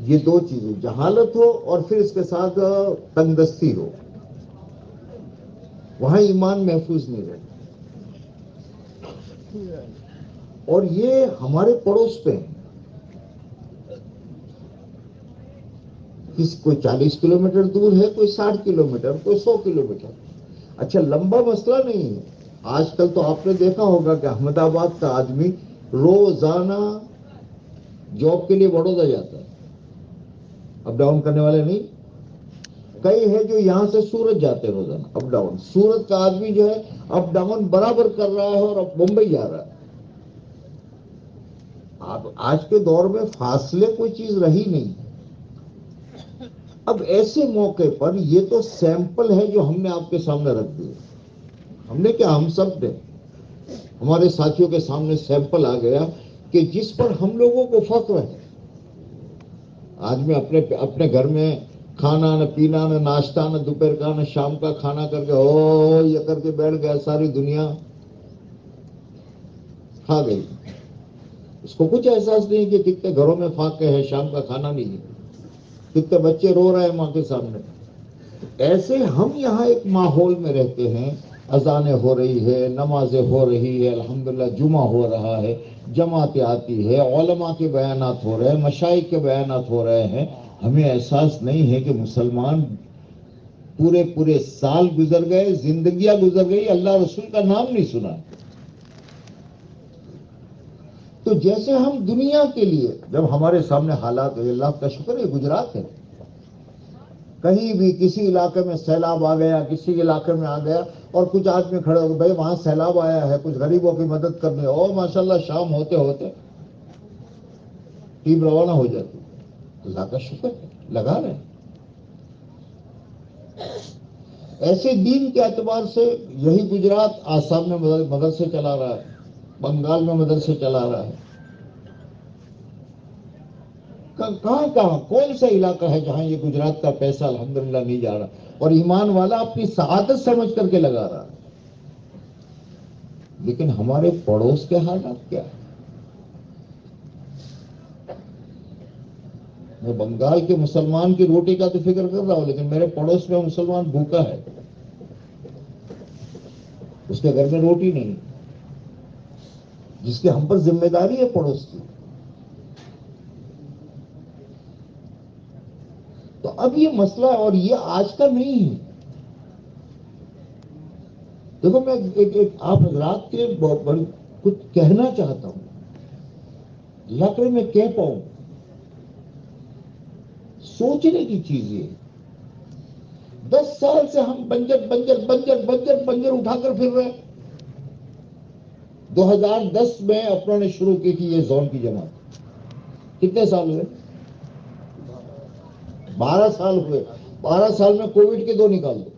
یہ دو چیزیں، جہالت ہو اور پھر اس کے ساتھ تنگ دستی ہو، وہاں ایمان محفوظ نہیں رہتا. اور یہ ہمارے پڑوس پہ ہیں. کوئی 40 کلومیٹر دور ہے، کوئی 60 کلومیٹر، کوئی 100 کلومیٹر. اچھا لمبا مسئلہ نہیں ہے. آج کل تو آپ نے دیکھا ہوگا کہ احمد آباد کا آدمی روزانہ جاب کے لیے بڑودہ جاتا ہے، اپ ڈاؤن کرنے والے نہیں. کئی ہے جو یہاں سے سورت جاتے ہیں روزانہ اپ ڈاؤن. سورت کا آدمی جو ہے اپ ڈاؤن برابر کر رہا ہے اور اب ممبئی جا رہا ہے. اب آج کے دور میں فاصلے کوئی چیز رہی نہیں. اب ایسے موقع پر یہ تو سیمپل ہے جو ہم نے آپ کے سامنے رکھ دیا. ہم نے کیا، ہم سب نے ہمارے ساتھیوں کے سامنے سیمپل آ گیا کہ جس پر ہم لوگوں کو فخر ہے. آج میں اپنے گھر میں کھانا نہ پینا نہ ناشتہ نہ دوپہر کا نہ شام کا کھانا کر کے یہ کر کے بیٹھ گیا، ساری دنیا کھا گئی. اس کو کچھ احساس نہیں کہ کتنے گھروں میں فاقے ہے، شام کا کھانا نہیں ہے، کتنے بچے رو رہے ہیں ماں کے سامنے. ایسے ہم یہاں ایک ماحول میں رہتے ہیں، اذانیں ہو رہی ہے، نمازیں ہو رہی ہے، الحمدللہ جمعہ ہو رہا ہے، جماعتیں آتی ہے، علماء کے بیانات ہو رہے ہیں، مشائخ کے بیانات ہو رہے ہیں. ہمیں احساس نہیں ہے کہ مسلمان پورے سال گزر گئے، زندگیاں گزر گئی، اللہ رسول کا نام نہیں سنا. تو جیسے ہم دنیا کے لیے جب ہمارے سامنے حالات ہے، اللہ کا شکر ہے گجرات ہے، کہیں بھی کسی علاقے میں سیلاب آ گیا، کسی علاقے میں آ گیا اور کچھ آدمی کھڑے ہو گئے، بھائی وہاں سیلاب آیا ہے، کچھ غریبوں کی مدد کرنی ہے، اور ماشاءاللہ شام ہوتے ہوتے ٹیم روانہ ہو جاتی. اللہ کا شکر ہے، لگا رہے ہیں. ایسے دین کے اعتبار سے یہی گجرات آسام میں مدرسے چلا رہا ہے، بنگال میں مدرسے چلا رہا ہے. کہاں کون سا علاقہ ہے جہاں یہ گجرات کا پیسہ الحمدللہ نہیں جا رہا اور ایمان والا اپنی سعادت سمجھ کر کے لگا رہا. لیکن ہمارے پڑوس کے حالات کیا ہے؟ میں بنگال کے مسلمان کی روٹی کا تو فکر کر رہا ہوں، لیکن میرے پڑوس میں مسلمان بھوکا ہے، اس کے گھر میں روٹی نہیں، جس کی ہم پر ذمہ داری ہے پڑوس کی. تو اب یہ مسئلہ اور یہ آج کا نہیں ہے. دیکھو میں آپ حضرات کے کچھ کہنا چاہتا ہوں، اللہ کرے میں کہہ پاؤں. سوچنے کی چیز یہ 10 سال سے ہم بنجر اٹھا کر پھر رہے. 2010 میں اپنوں نے شروع کی تھی یہ زون کی جماعت. کتنے سال ہوئے؟ 12 سال ہوئے. 12 سال میں کووڈ کے 2 نکال دو،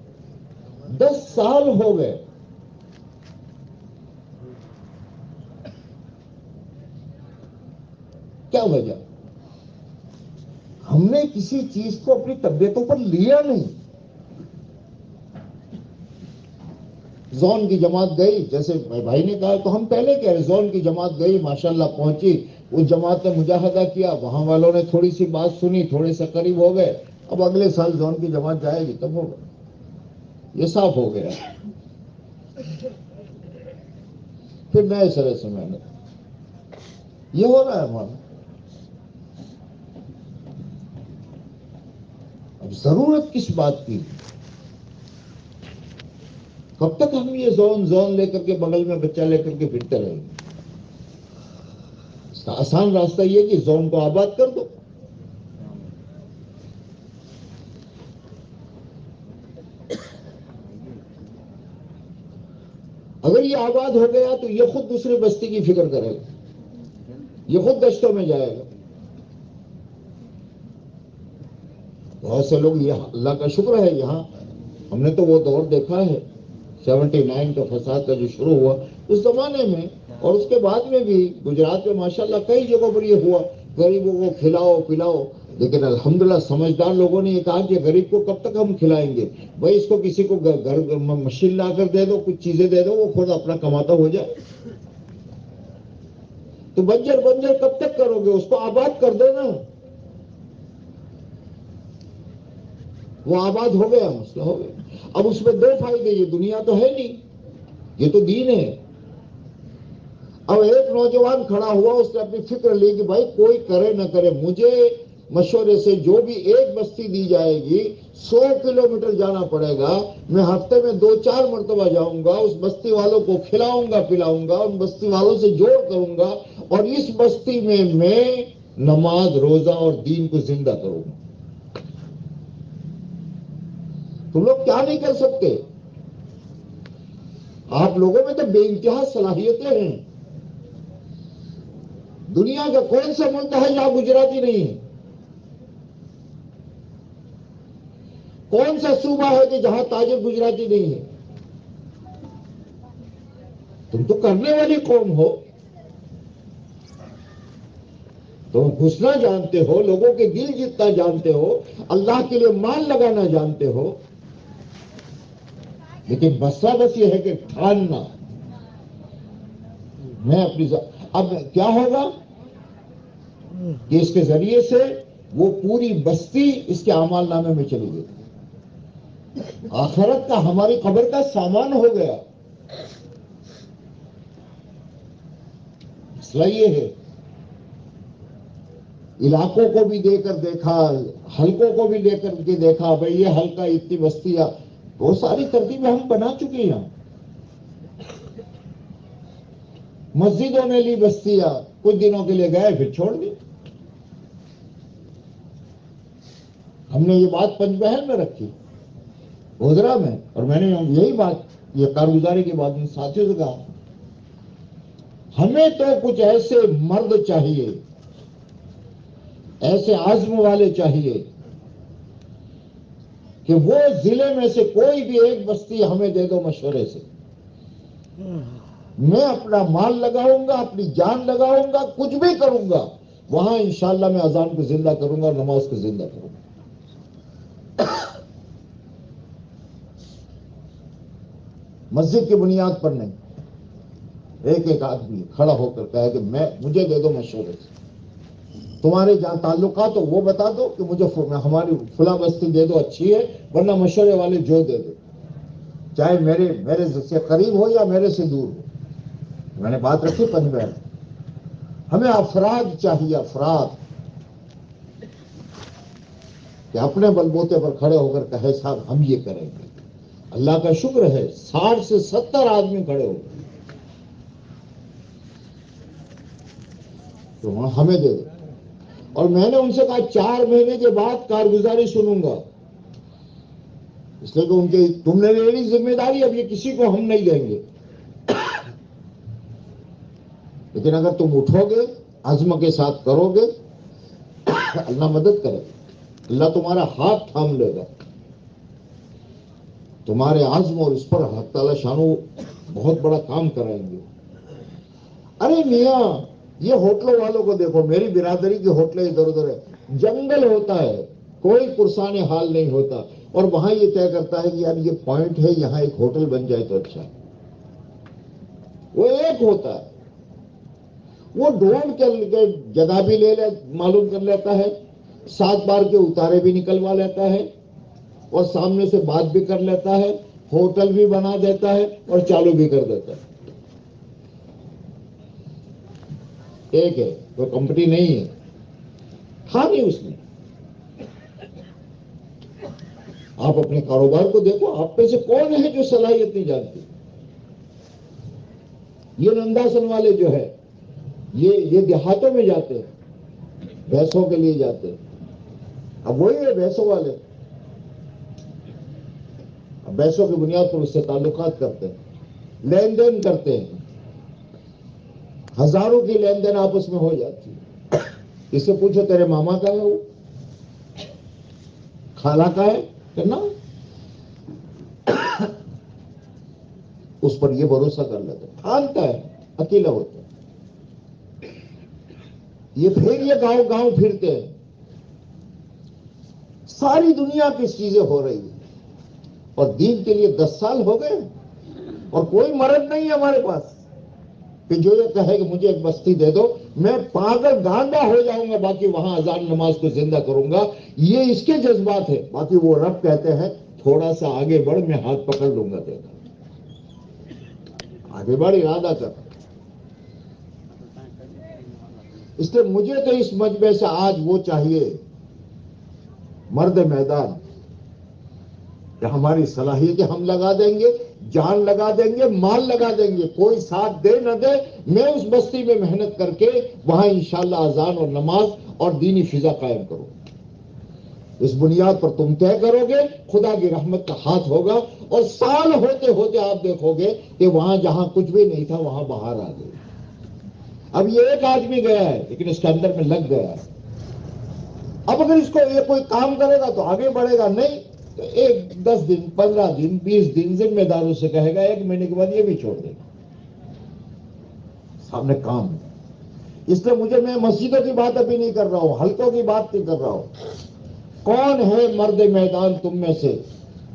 10 سال ہو گئے. کیا وجہ؟ ہم نے کسی چیز کو اپنی طبیعتوں پر لیا نہیں. زون کی جماعت گئی، جیسے بھائی نے کہا تو ہم پہلے کہہ رہے، زون کی جماعت گئی، ماشاءاللہ پہنچی، اس جماعت نے مجاہدہ کیا، وہاں والوں نے تھوڑی سی بات سنی، تھوڑے سے قریب ہو گئے. اب اگلے سال زون کی جماعت جائے گی تب ہوگا. یہ صاف ہو گیا. پھر نئے سرے سے محنت، یہ ہو رہا ہے ہمارا. اب ضرورت کس بات کی؟ کب تک ہم یہ زون لے کر کے بغل میں بچہ لے کر کے پھرتے رہیں گے؟ اس کا آسان راستہ یہ کہ زون کو آباد کر دو. اگر یہ آباد ہو گیا تو یہ خود دوسری بستی کی فکر کرے گا، یہ خود گشتوں میں جائے گا. بہت سے لوگ، یہ اللہ کا شکر ہے، یہاں ہم نے تو وہ دور دیکھا ہے 79 کا فساد کا جو شروع ہوا اس زمانے میں، اور اس کے بعد میں بھی گجرات میں ماشاءاللہ کئی جگہوں پر یہ ہوا، غریبوں کو کھلاؤ پلاؤ. لیکن الحمدللہ سمجھدار لوگوں نے یہ کہا کہ غریب کو کب تک ہم کھلائیں گے؟ بھائی اس کو کسی کو گھر مشین لا کر دے دو، کچھ چیزیں دے دو، وہ خود اپنا کماتا ہو جائے. تو بنجر کب تک کرو گے؟ اس کو آباد کر دو نا. وہ آباد ہو گیا, مسئلہ ہو گیا. اب اس میں دو فائدے, یہ دنیا تو ہے نہیں, یہ تو دین ہے. اب ایک نوجوان کھڑا ہوا, اس نے اپنی فکر لی کہ بھائی کوئی کرے نہ کرے, مجھے مشورے سے جو بھی ایک بستی دی جائے گی 100 کلومیٹر جانا پڑے گا, میں ہفتے میں 2-4 مرتبہ جاؤں گا, اس بستی والوں کو کھلاؤں گا پلاؤں گا, ان بستی والوں سے جوڑ کروں گا, اور اس بستی میں نماز روزہ اور دین کو زندہ کروں گا. تم لوگ کیا نہیں کر سکتے؟ آپ لوگوں میں تو بے انتہا صلاحیتیں ہیں. دنیا کا کون سا ملک ہے جہاں گجراتی نہیں ہے؟ کون سا صوبہ ہے کہ جہاں تاجر گجراتی نہیں ہے؟ تم تو کرنے والی قوم ہو, تم گھسنا جانتے ہو, لوگوں کے دل جتنا جانتے ہو, اللہ کے لیے مال لگانا جانتے ہو, لیکن مسئلہ بس یہ ہے کہ ٹھاننا میں اپنی اب کیا ہوگا کہ اس کے ذریعے سے وہ پوری بستی اس کے اعمال نامے میں چلی گئی. آخرت کا ہماری قبر کا سامان ہو گیا. مسئلہ یہ ہے, علاقوں کو بھی دے کر دیکھا, حلقوں کو بھی لے کر کے دیکھا, بھئی یہ حلقہ اتنی بستیاں, وہ ساری ترتیبیں ہم بنا چکے ہیں. مسجدوں نے لی بستیاں, کچھ دنوں کے لیے گئے پھر چھوڑ دی. ہم نے یہ بات پنج محل میں رکھی, گودرا میں, اور میں نے یہی بات یہ کارگزاری کی بات ساتھیوں سے کہا, ہمیں تو کچھ ایسے مرد چاہیے, ایسے عزم والے چاہیے کہ وہ ضلع میں سے کوئی بھی ایک بستی ہمیں دے دو مشورے سے, میں اپنا مال لگاؤں گا, اپنی جان لگاؤں گا, کچھ بھی کروں گا, وہاں انشاءاللہ میں اذان کو زندہ کروں گا اور نماز کو زندہ کروں گا. مسجد کی بنیاد پر نہیں, ایک آدمی کھڑا ہو کر کہا کہ مجھے دے دو مشورے سے, تمہارے جہاں تعلقات ہو وہ بتا دو کہ مجھے ہماری فلاں بستی دے دو, اچھی ہے, ورنہ مشورے والے جو دے دو, چاہے میرے سے قریب ہو یا میرے سے دور ہو. میں نے بات رکھی پنج محل. ہمیں افراد چاہیے, افراد کہ اپنے بلبوتے پر کھڑے ہو کر کہے صاحب ہم یہ کریں گے. اللہ کا شکر ہے 60 سے 70 آدمی کھڑے ہو گئے, تو ہمیں دے دو. اور میں نے ان سے کہا 4 مہینے کے بعد کارگزاری سنوں گا, اس لیے کہ تم نے میری ذمہ داری, اب یہ کسی کو ہم نہیں دیں گے. لیکن اگر تم اٹھو گے, عزم کے ساتھ کرو گے, اللہ مدد کرے گا, اللہ تمہارا ہاتھ تھام لے گا. تمہارے عزم اور اس پر حق تعالی شانو بہت بڑا کام کرائیں گے. ارے میاں یہ ہوٹلوں والوں کو دیکھو, میری برادری کی ہوٹلیں ادھر ادھر ہے, جنگل ہوتا ہے, کوئی پرسان حال نہیں ہوتا, اور وہاں یہ طے کرتا ہے کہ یار یہ پوائنٹ ہے, یہاں ایک ہوٹل بن جائے تو اچھا ہے. وہ ایک ہوتا ہے, وہ ڈھونڈ کے جگہ بھی معلوم کر لیتا ہے, 7 بار کے اتارے بھی نکلوا لیتا ہے, اور سامنے سے بات بھی کر لیتا ہے, ہوٹل بھی بنا دیتا ہے اور چالو بھی کر دیتا ہے. ایک ہے, کوئی کمپنی نہیں ہے, تھا نہیں اس میں. آپ اپنے کاروبار کو دیکھو, آپ میں سے کون ہے جو صلاحیت نہیں جانتی؟ یہ ننداسن والے جو ہے یہ دیہاتوں میں جاتے ہیں, بھینسوں کے لیے جاتے ہیں. اب وہی ہے بھینسوں والے, اب بھینسوں کی بنیاد پر اس سے تعلقات کرتے ہیں, لین دین کرتے ہیں, ہزاروں کی لین دین آپس میں ہو جاتی ہے. اس سے پوچھو تیرے ماما کا ہے, وہ خالہ کا ہے, کرنا اس پر یہ بھروسہ کر لیتا ہے, ٹھانتا ہے, اکیلا ہوتا ہے. یہ پھر یہ گاؤں گاؤں پھرتے ہیں. ساری دنیا کی چیزیں ہو رہی ہیں, اور دین کے لیے 10 سال ہو گئے, اور کوئی مرض نہیں ہے ہمارے پاس. کہ جو یہ کہے کہ مجھے ایک بستی دے دو، میں پاگل گاندا ہو جاؤں گا، باقی وہاں اذان نماز کو زندہ کروں گا، یہ اس کے جذبات ہے. باقی وہ رب کہتے ہیں تھوڑا سا آگے بڑھ، میں ہاتھ پکڑ لوں گا تیرا، آگے بڑھ، ارادہ کر. اس لیے مجھے تو اس مجمع سے آج وہ چاہیے مرد میدان کہ ہماری صلاحیت ہم لگا دیں گے، جان لگا دیں گے، مال لگا دیں گے، کوئی ساتھ دے نہ دے، میں اس بستی میں محنت کر کے وہاں انشاءاللہ اذان اور نماز اور دینی فضا قائم کروں. اس بنیاد پر تم طے کرو گے، خدا کی رحمت کا ہاتھ ہوگا، اور سال ہوتے ہوتے آپ دیکھو گے کہ وہاں جہاں کچھ بھی نہیں تھا وہاں باہر آ گئی. اب یہ ایک آدمی گیا ہے لیکن اس کے اندر میں لگ گیا ہے. اب اگر اس کو یہ کوئی کام کرے گا تو آگے بڑھے گا، نہیں تو ایک 10 دن 15 دن 20 دن ذمہ داروں سے کہے گا، 1 مہینے کے بعد یہ بھی چھوڑ دے گا. سامنے کام ہے. اس لیے میں مسجدوں کی بات ابھی نہیں کر رہا ہوں، حلقوں کی بات نہیں کر رہا ہوں. کون ہے مرد میدان تم میں سے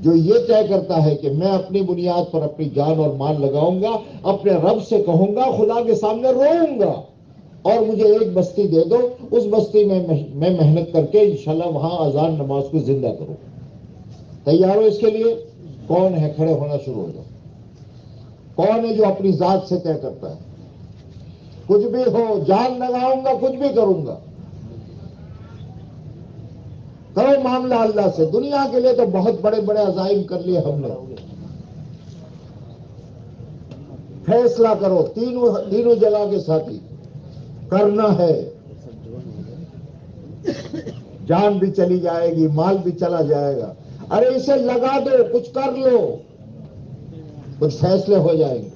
جو یہ طے کرتا ہے کہ میں اپنی بنیاد پر اپنی جان اور مال لگاؤں گا، اپنے رب سے کہوں گا، خدا کے سامنے روؤں گا، اور مجھے ایک بستی دے دو، اس بستی میں محنت کر کے انشاءاللہ وہاں اذان نماز کو زندہ کروں. تیار ہو اس کے لیے؟ کون ہے؟ کھڑے ہونا شروع ہو جاؤ. کون ہے جو اپنی ذات سے طے کرتا ہے کچھ بھی ہو جان لگاؤں گا، کچھ بھی کروں گا؟ کرو معاملہ اللہ سے. دنیا کے لیے تو بہت بڑے بڑے عزائم کر لیے ہم نے. فیصلہ کرو، تینوں جگہ کے ساتھی کرنا ہے. جان بھی چلی جائے گی، مال بھی چلا جائے گا. ارے اسے لگا دو، کچھ کر لو، کچھ فیصلے ہو جائیں گے.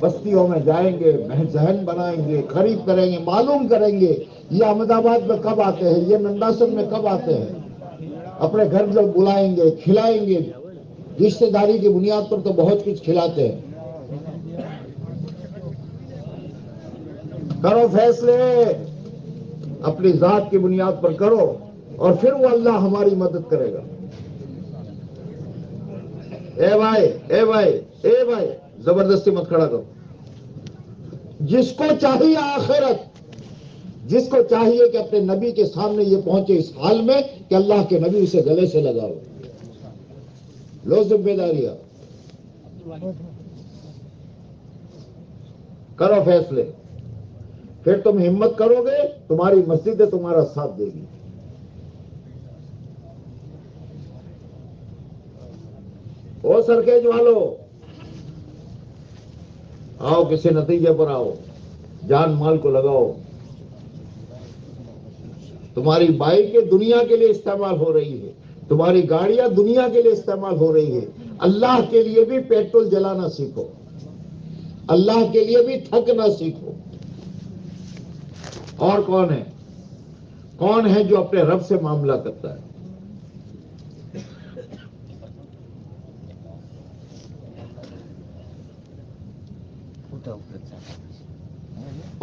بستیوں میں جائیں گے، ذہن بنائیں گے، خرید کریں گے، معلوم کریں گے یہ احمد آباد میں کب آتے ہیں، یہ ننداسن میں کب آتے ہیں. اپنے گھر لوگ بلائیں گے، کھلائیں گے. رشتے داری کی بنیاد پر تو بہت کچھ کھلاتے ہیں. کرو فیصلے، اپنی ذات کی بنیاد پر کرو، اور پھر وہ اللہ ہماری مدد کرے گا. اے بھائی اے بھائی اے بھائی، زبردستی مت کھڑا کرو. جس کو چاہیے آخرت، جس کو چاہیے کہ اپنے نبی کے سامنے یہ پہنچے اس حال میں کہ اللہ کے نبی اسے گلے سے لگاؤ. لو ذمہ داریاں، کرو فیصلے. پھر تم ہمت کرو گے، تمہاری مسجد تمہارا ساتھ دے گی. او سرکیج والو، آؤ کسی نتیجے پر آؤ، جان مال کو لگاؤ. تمہاری بائکیں دنیا کے لیے استعمال ہو رہی ہے، تمہاری گاڑیاں دنیا کے لیے استعمال ہو رہی ہے. اللہ کے لیے بھی پیٹرول جلانا سیکھو، اللہ کے لیے بھی تھکنا سیکھو. اور کون ہے؟ کون ہے جو اپنے رب سے معاملہ کرتا ہے؟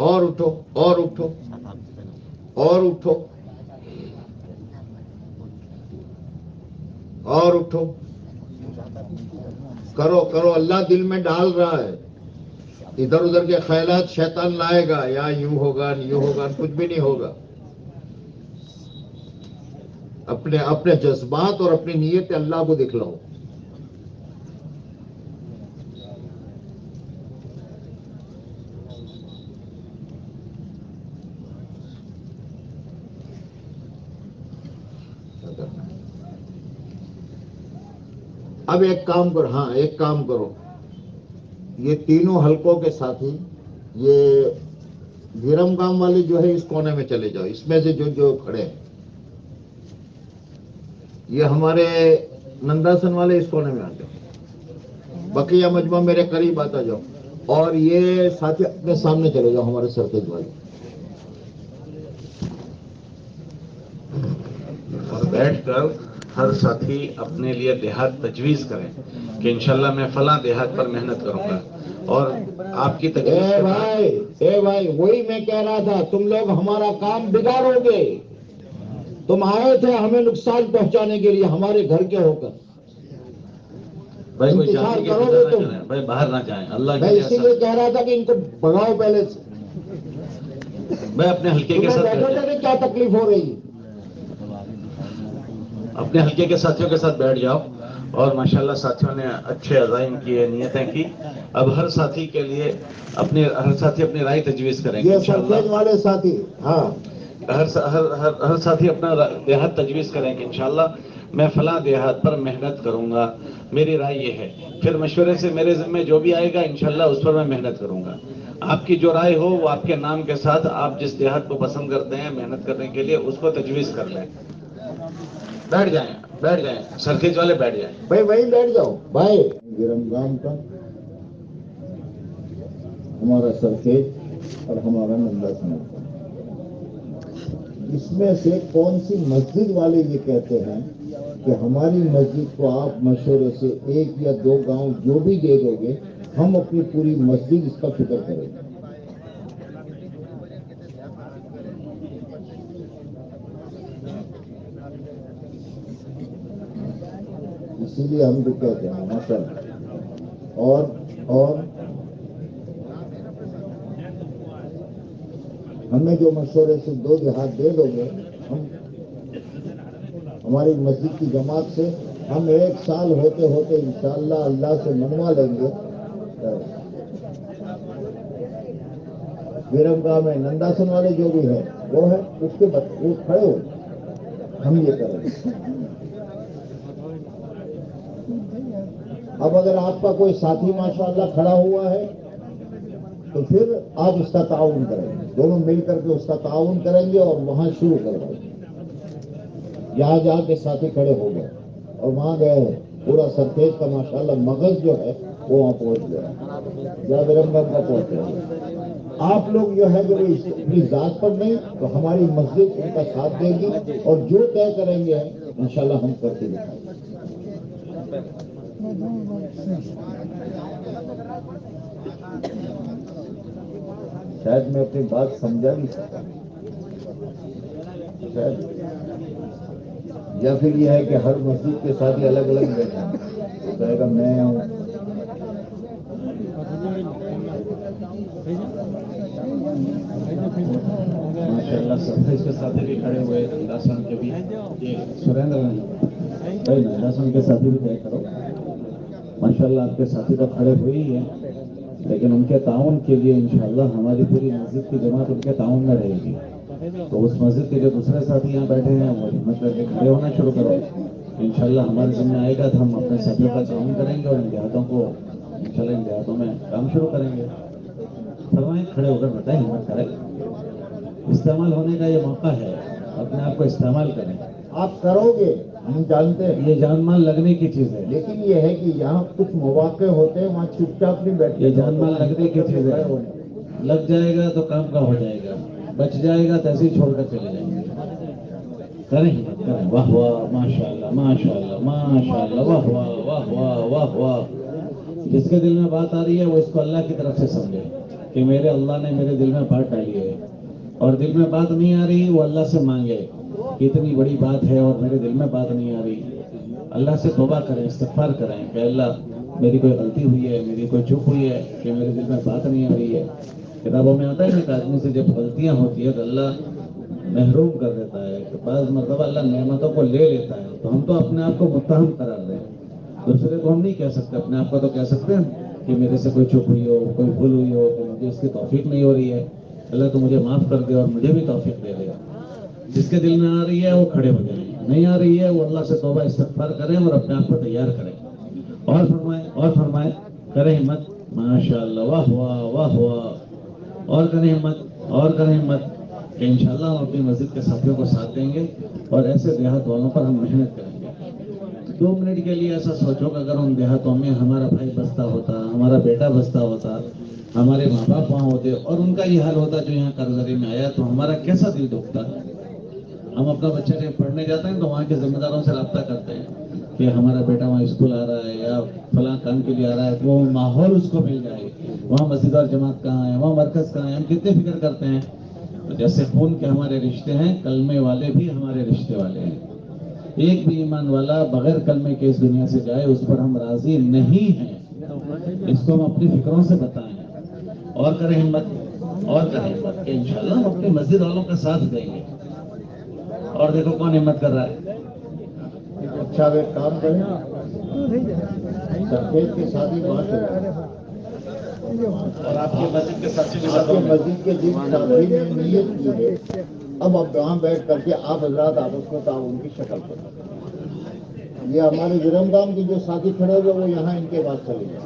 اور اٹھو اور اٹھو اور اٹھو اور اٹھو. کرو کرو، اللہ دل میں ڈال رہا ہے. ادھر ادھر کے خیالات شیطان لائے گا، یا یوں ہوگا یوں ہوگا، کچھ بھی نہیں ہوگا. اپنے جذبات اور اپنی نیت اللہ کو دکھلاؤ. اب ایک کام کرو، ہاں ایک کام کرو، یہ تینوں حلقوں کے ساتھی، یہ ویرم گام والے جو ہے اس کونے میں چلے جاؤ. اس میں سے جو کھڑے ہیں، یہ ہمارے ننداسن والے اس کونے میں آ جاؤ. بقیہ مجمع میرے قریب آتا جاؤ. اور یہ ساتھی اپنے سامنے چلے جاؤ، ہمارے سرکیج والے. اور بیٹھ کر ہر ساتھی اپنے لیے دیہات تجویز کریں کہ انشاءاللہ میں فلاں دیہات پر محنت کروں گا. اور آپ کی تجویز اے بھائی وہی میں کہہ رہا تھا، تم لوگ ہمارا کام بگاڑو گے. تم آئے تھے ہمیں نقصان پہنچانے کے لیے، ہمارے گھر کے ہو کر. بھائی کوئی انتشار جانے کے کرو فکر گے نہ تم. کریں بھائی، باہر نہ جائیں اللہ میں کے لیے اسی لیے کہہ رہا تھا کہ ان کو بھگاؤ پہلے سے. میں اپنے ہلکے کے تمہیں ساتھ بیٹھے بیٹھے کیا تکلیف ہو رہی ہے؟ اپنے ہلکے کے ساتھیوں کے ساتھ بیٹھ جاؤ. اور ماشاءاللہ ساتھیوں نے اچھے عزائم کیے، نیتیں کی. اب ہر ساتھی کے لیے ہر ساتھی اپنی رائے تجویز کریں گے یہ انشاءاللہ. سرفیج والے ساتھی. ہاں ہر ساتھی اپنا دیہات تجویز کریں کہ انشاءاللہ میں فلاں دیہات پر محنت کروں گا، میری رائے یہ ہے. پھر مشورے سے میرے ذمہ جو بھی آئے گا انشاءاللہ اس پر میں محنت کروں گا. آپ کی جو رائے ہو وہ آپ کے نام کے ساتھ آپ جس دیہات کو پسند کرتے ہیں محنت کرنے کے لیے اس کو تجویز کر لیں. بیٹھ جائیں سرکیج والے بیٹھ جائیں. بھائی وہیں بیٹھ جاؤ بھائی. رمضان کا ہمارا سرکیج اور ہمارا نندا سنت کا، اس میں سے کون سی مسجد والے یہ کہتے ہیں کہ ہماری مسجد کو آپ مشورے سے 1 یا 2 گاؤں جو بھی دے دو گے ہم اپنی پوری مسجد اس کا فکر کریں گے. اسی لیے ہم بھی کہتے ہیں مثلا اور ہمیں جو مشورے سے 2 دیہات دے دو گے، ہماری مسجد کی جماعت سے ہم 1 سال ہوتے ہوتے انشاءاللہ اللہ سے منوا لیں گے. ویرم گاہ میں ننداسن والے جو بھی ہیں وہ ہے اس کے وہ کھڑے ہو ہم یہ کریں گے. اب اگر آپ کا کوئی ساتھی ماشاءاللہ کھڑا ہوا ہے تو پھر آپ اس کا تعاون کریں گے، دونوں مل کر کے اس کا تعاون کریں گے اور وہاں شروع کر دیں گے. جہاں جہاں کے ساتھی کھڑے ہو گئے اور وہاں گئے ہیں، پورا سرکیج کا ماشاءاللہ مغز جو ہے وہ وہاں پہنچ گیا، یا ویرمگم کا پہنچ گیا. آپ لوگ جو ہے کہ اپنی ذات پر نہیں تو ہماری مسجد ان کا ساتھ دے گی اور جو طے کریں گے انشاءاللہ ہم کر کے دکھائیں گے. شاید میں اپنی بات سمجھا نہیں سکتا، یا پھر یہ ہے کہ ہر مسجد کے ساتھ ہی الگ الگ بیٹھے ہیں، وہ کہے گا میں ہوں. ماشاءاللہ سرفیج کے ساتھی بھی کھڑے ہوئے، ننداسن کے بھی. یہ سریندر بھائی ننداسن کے ساتھی بھی طے کرو. ماشاءاللہ آپ کے ساتھی تو کھڑے ہوئے ہی ہیں، لیکن ان کے تعاون کے لیے انشاءاللہ ہماری پوری مسجد کی جماعت ان کے تعاون میں رہے گی. تو اس مسجد کے جو دوسرے ساتھی یہاں بیٹھے ہیں وہ ہمت کر کے کھڑے ہونا شروع کرو. انشاءاللہ ہمارے ذمہ آئے گا تو ہم اپنے ساتھیوں کا تعاون کریں گے اور ان دیہاتوں کو انشاءاللہ ان دیہاتوں میں کام شروع کریں گے. فرمائیں کھڑے ہو کر بتائیں، ہمت کریں. استعمال ہونے کا یہ موقع ہے، اپنے آپ کو استعمال کریں. آپ کرو گے ہم جانتے ہیں، یہ جان مال لگنے کی چیز ہے. لیکن یہ ہے کہ یہاں کچھ مواقع ہوتے ہیں وہاں چپ چاپ نہیں بیٹھے. یہ جان مال لگنے کی چیز ہے. لگ جائے گا تو کام کا ہو جائے گا، بچ جائے گا تو ایسے ہی چھوڑ کر چلے جائیں گے. کریں ہمت کریں. واہ واہ ماشاءاللہ ماشاءاللہ ماشاءاللہ، واہ واہ واہ واہ واہ واہ. جس کے دل میں بات آ رہی ہے وہ اس کو اللہ کی طرف سے سمجھے کہ میرے اللہ نے میرے دل میں بات ڈالی ہے، اور دل میں بات نہیں آ رہی وہ اللہ سے مانگے کہ اتنی بڑی بات ہے اور میرے دل میں بات نہیں آ رہی. اللہ سے توبہ کریں، استغفار کریں کہ اللہ میری کوئی غلطی ہوئی ہے، میری کوئی چوک ہوئی ہے کہ میرے دل میں بات نہیں آ رہی ہے. کتابوں میں آتا ہے نا کہ آدمی سے جب غلطیاں ہوتی ہے تو اللہ محروم کر دیتا ہے، کہ بعض مرتبہ اللہ نعمتوں کو لے لیتا ہے. تو ہم تو اپنے آپ کو متہم قرار دیں. دوسرے کو ہم نہیں کہہ سکتے، اپنے آپ کو تو کہہ سکتے ہیں کہ میرے سے کوئی چوک ہوئی ہو، کوئی بھول ہوئی ہو، کہ مجھے اس کی توفیق نہیں ہو رہی ہے. اللہ تو مجھے معاف کر دے اور مجھے بھی توفیق دے دے. جس کے دل میں آ رہی ہے وہ کھڑے ہو جائیں، نہیں آ رہی ہے وہ اللہ سے توبہ استغفار کریں اور اپنے آپ کو تیار کریں. اور فرمائیں کریں ہمت. ماشاءاللہ واہ واہ واہ واہ. اور کریں ہمت کہ انشاءاللہ ہم اپنی مسجد کے ساتھیوں کو ساتھ دیں گے اور ایسے دیہات والوں پر ہم محنت کریں گے. 2 منٹ کے لیے ایسا سوچو کہ اگر ان دیہاتوں میں ہمارا بھائی بستا ہوتا، ہمارا بیٹا بستا ہوتا، ہمارے ماں باپ وہاں ہوتے اور ان کا یہ حال ہوتا جو یہاں قرضداری میں آیا، تو ہمارا کیسا دل دکھتا. ہم اپنا بچہ کہیں پڑھنے جاتے ہیں تو وہاں کے ذمہ داروں سے رابطہ کرتے ہیں کہ ہمارا بیٹا وہاں اسکول آ رہا ہے یا فلاں کام کے لیے آ رہا ہے، تو وہ ماحول اس کو مل جائے. وہاں مسجد اور جماعت کہاں ہے، وہاں مرکز کہاں ہے، ہم کتنے فکر کرتے ہیں. تو جیسے خون کے ہمارے رشتے ہیں، کلمے والے بھی ہمارے رشتے والے ہیں. ایک بھی ایمان والا بغیر کلمے کے اس دنیا سے جائے اس پر ہم راضی نہیں ہیں. اس کو ہم اپنی فکروں سے بتائیں اور کریں ہمت کہ انشاءاللہ ہم اپنی مسجد والوں کا ساتھ دیں گے. اور دیکھو کون ہمت کر رہا ہے. اچھا اب ایک کام کریں، سفید کی شادی وہاں سے اور آپ کی مسجد کے ساتھ آپ کے مسجد کے جس ساتھی نے نیت کی ہے، اب وہاں بیٹھ کر کے آپ حضرات آپس میں تعاون کی شکل پر، یہ ہمارے ورم دام کے جو ساتھی کھڑے ہوئے وہ یہاں ان کے بعد چلے گئے.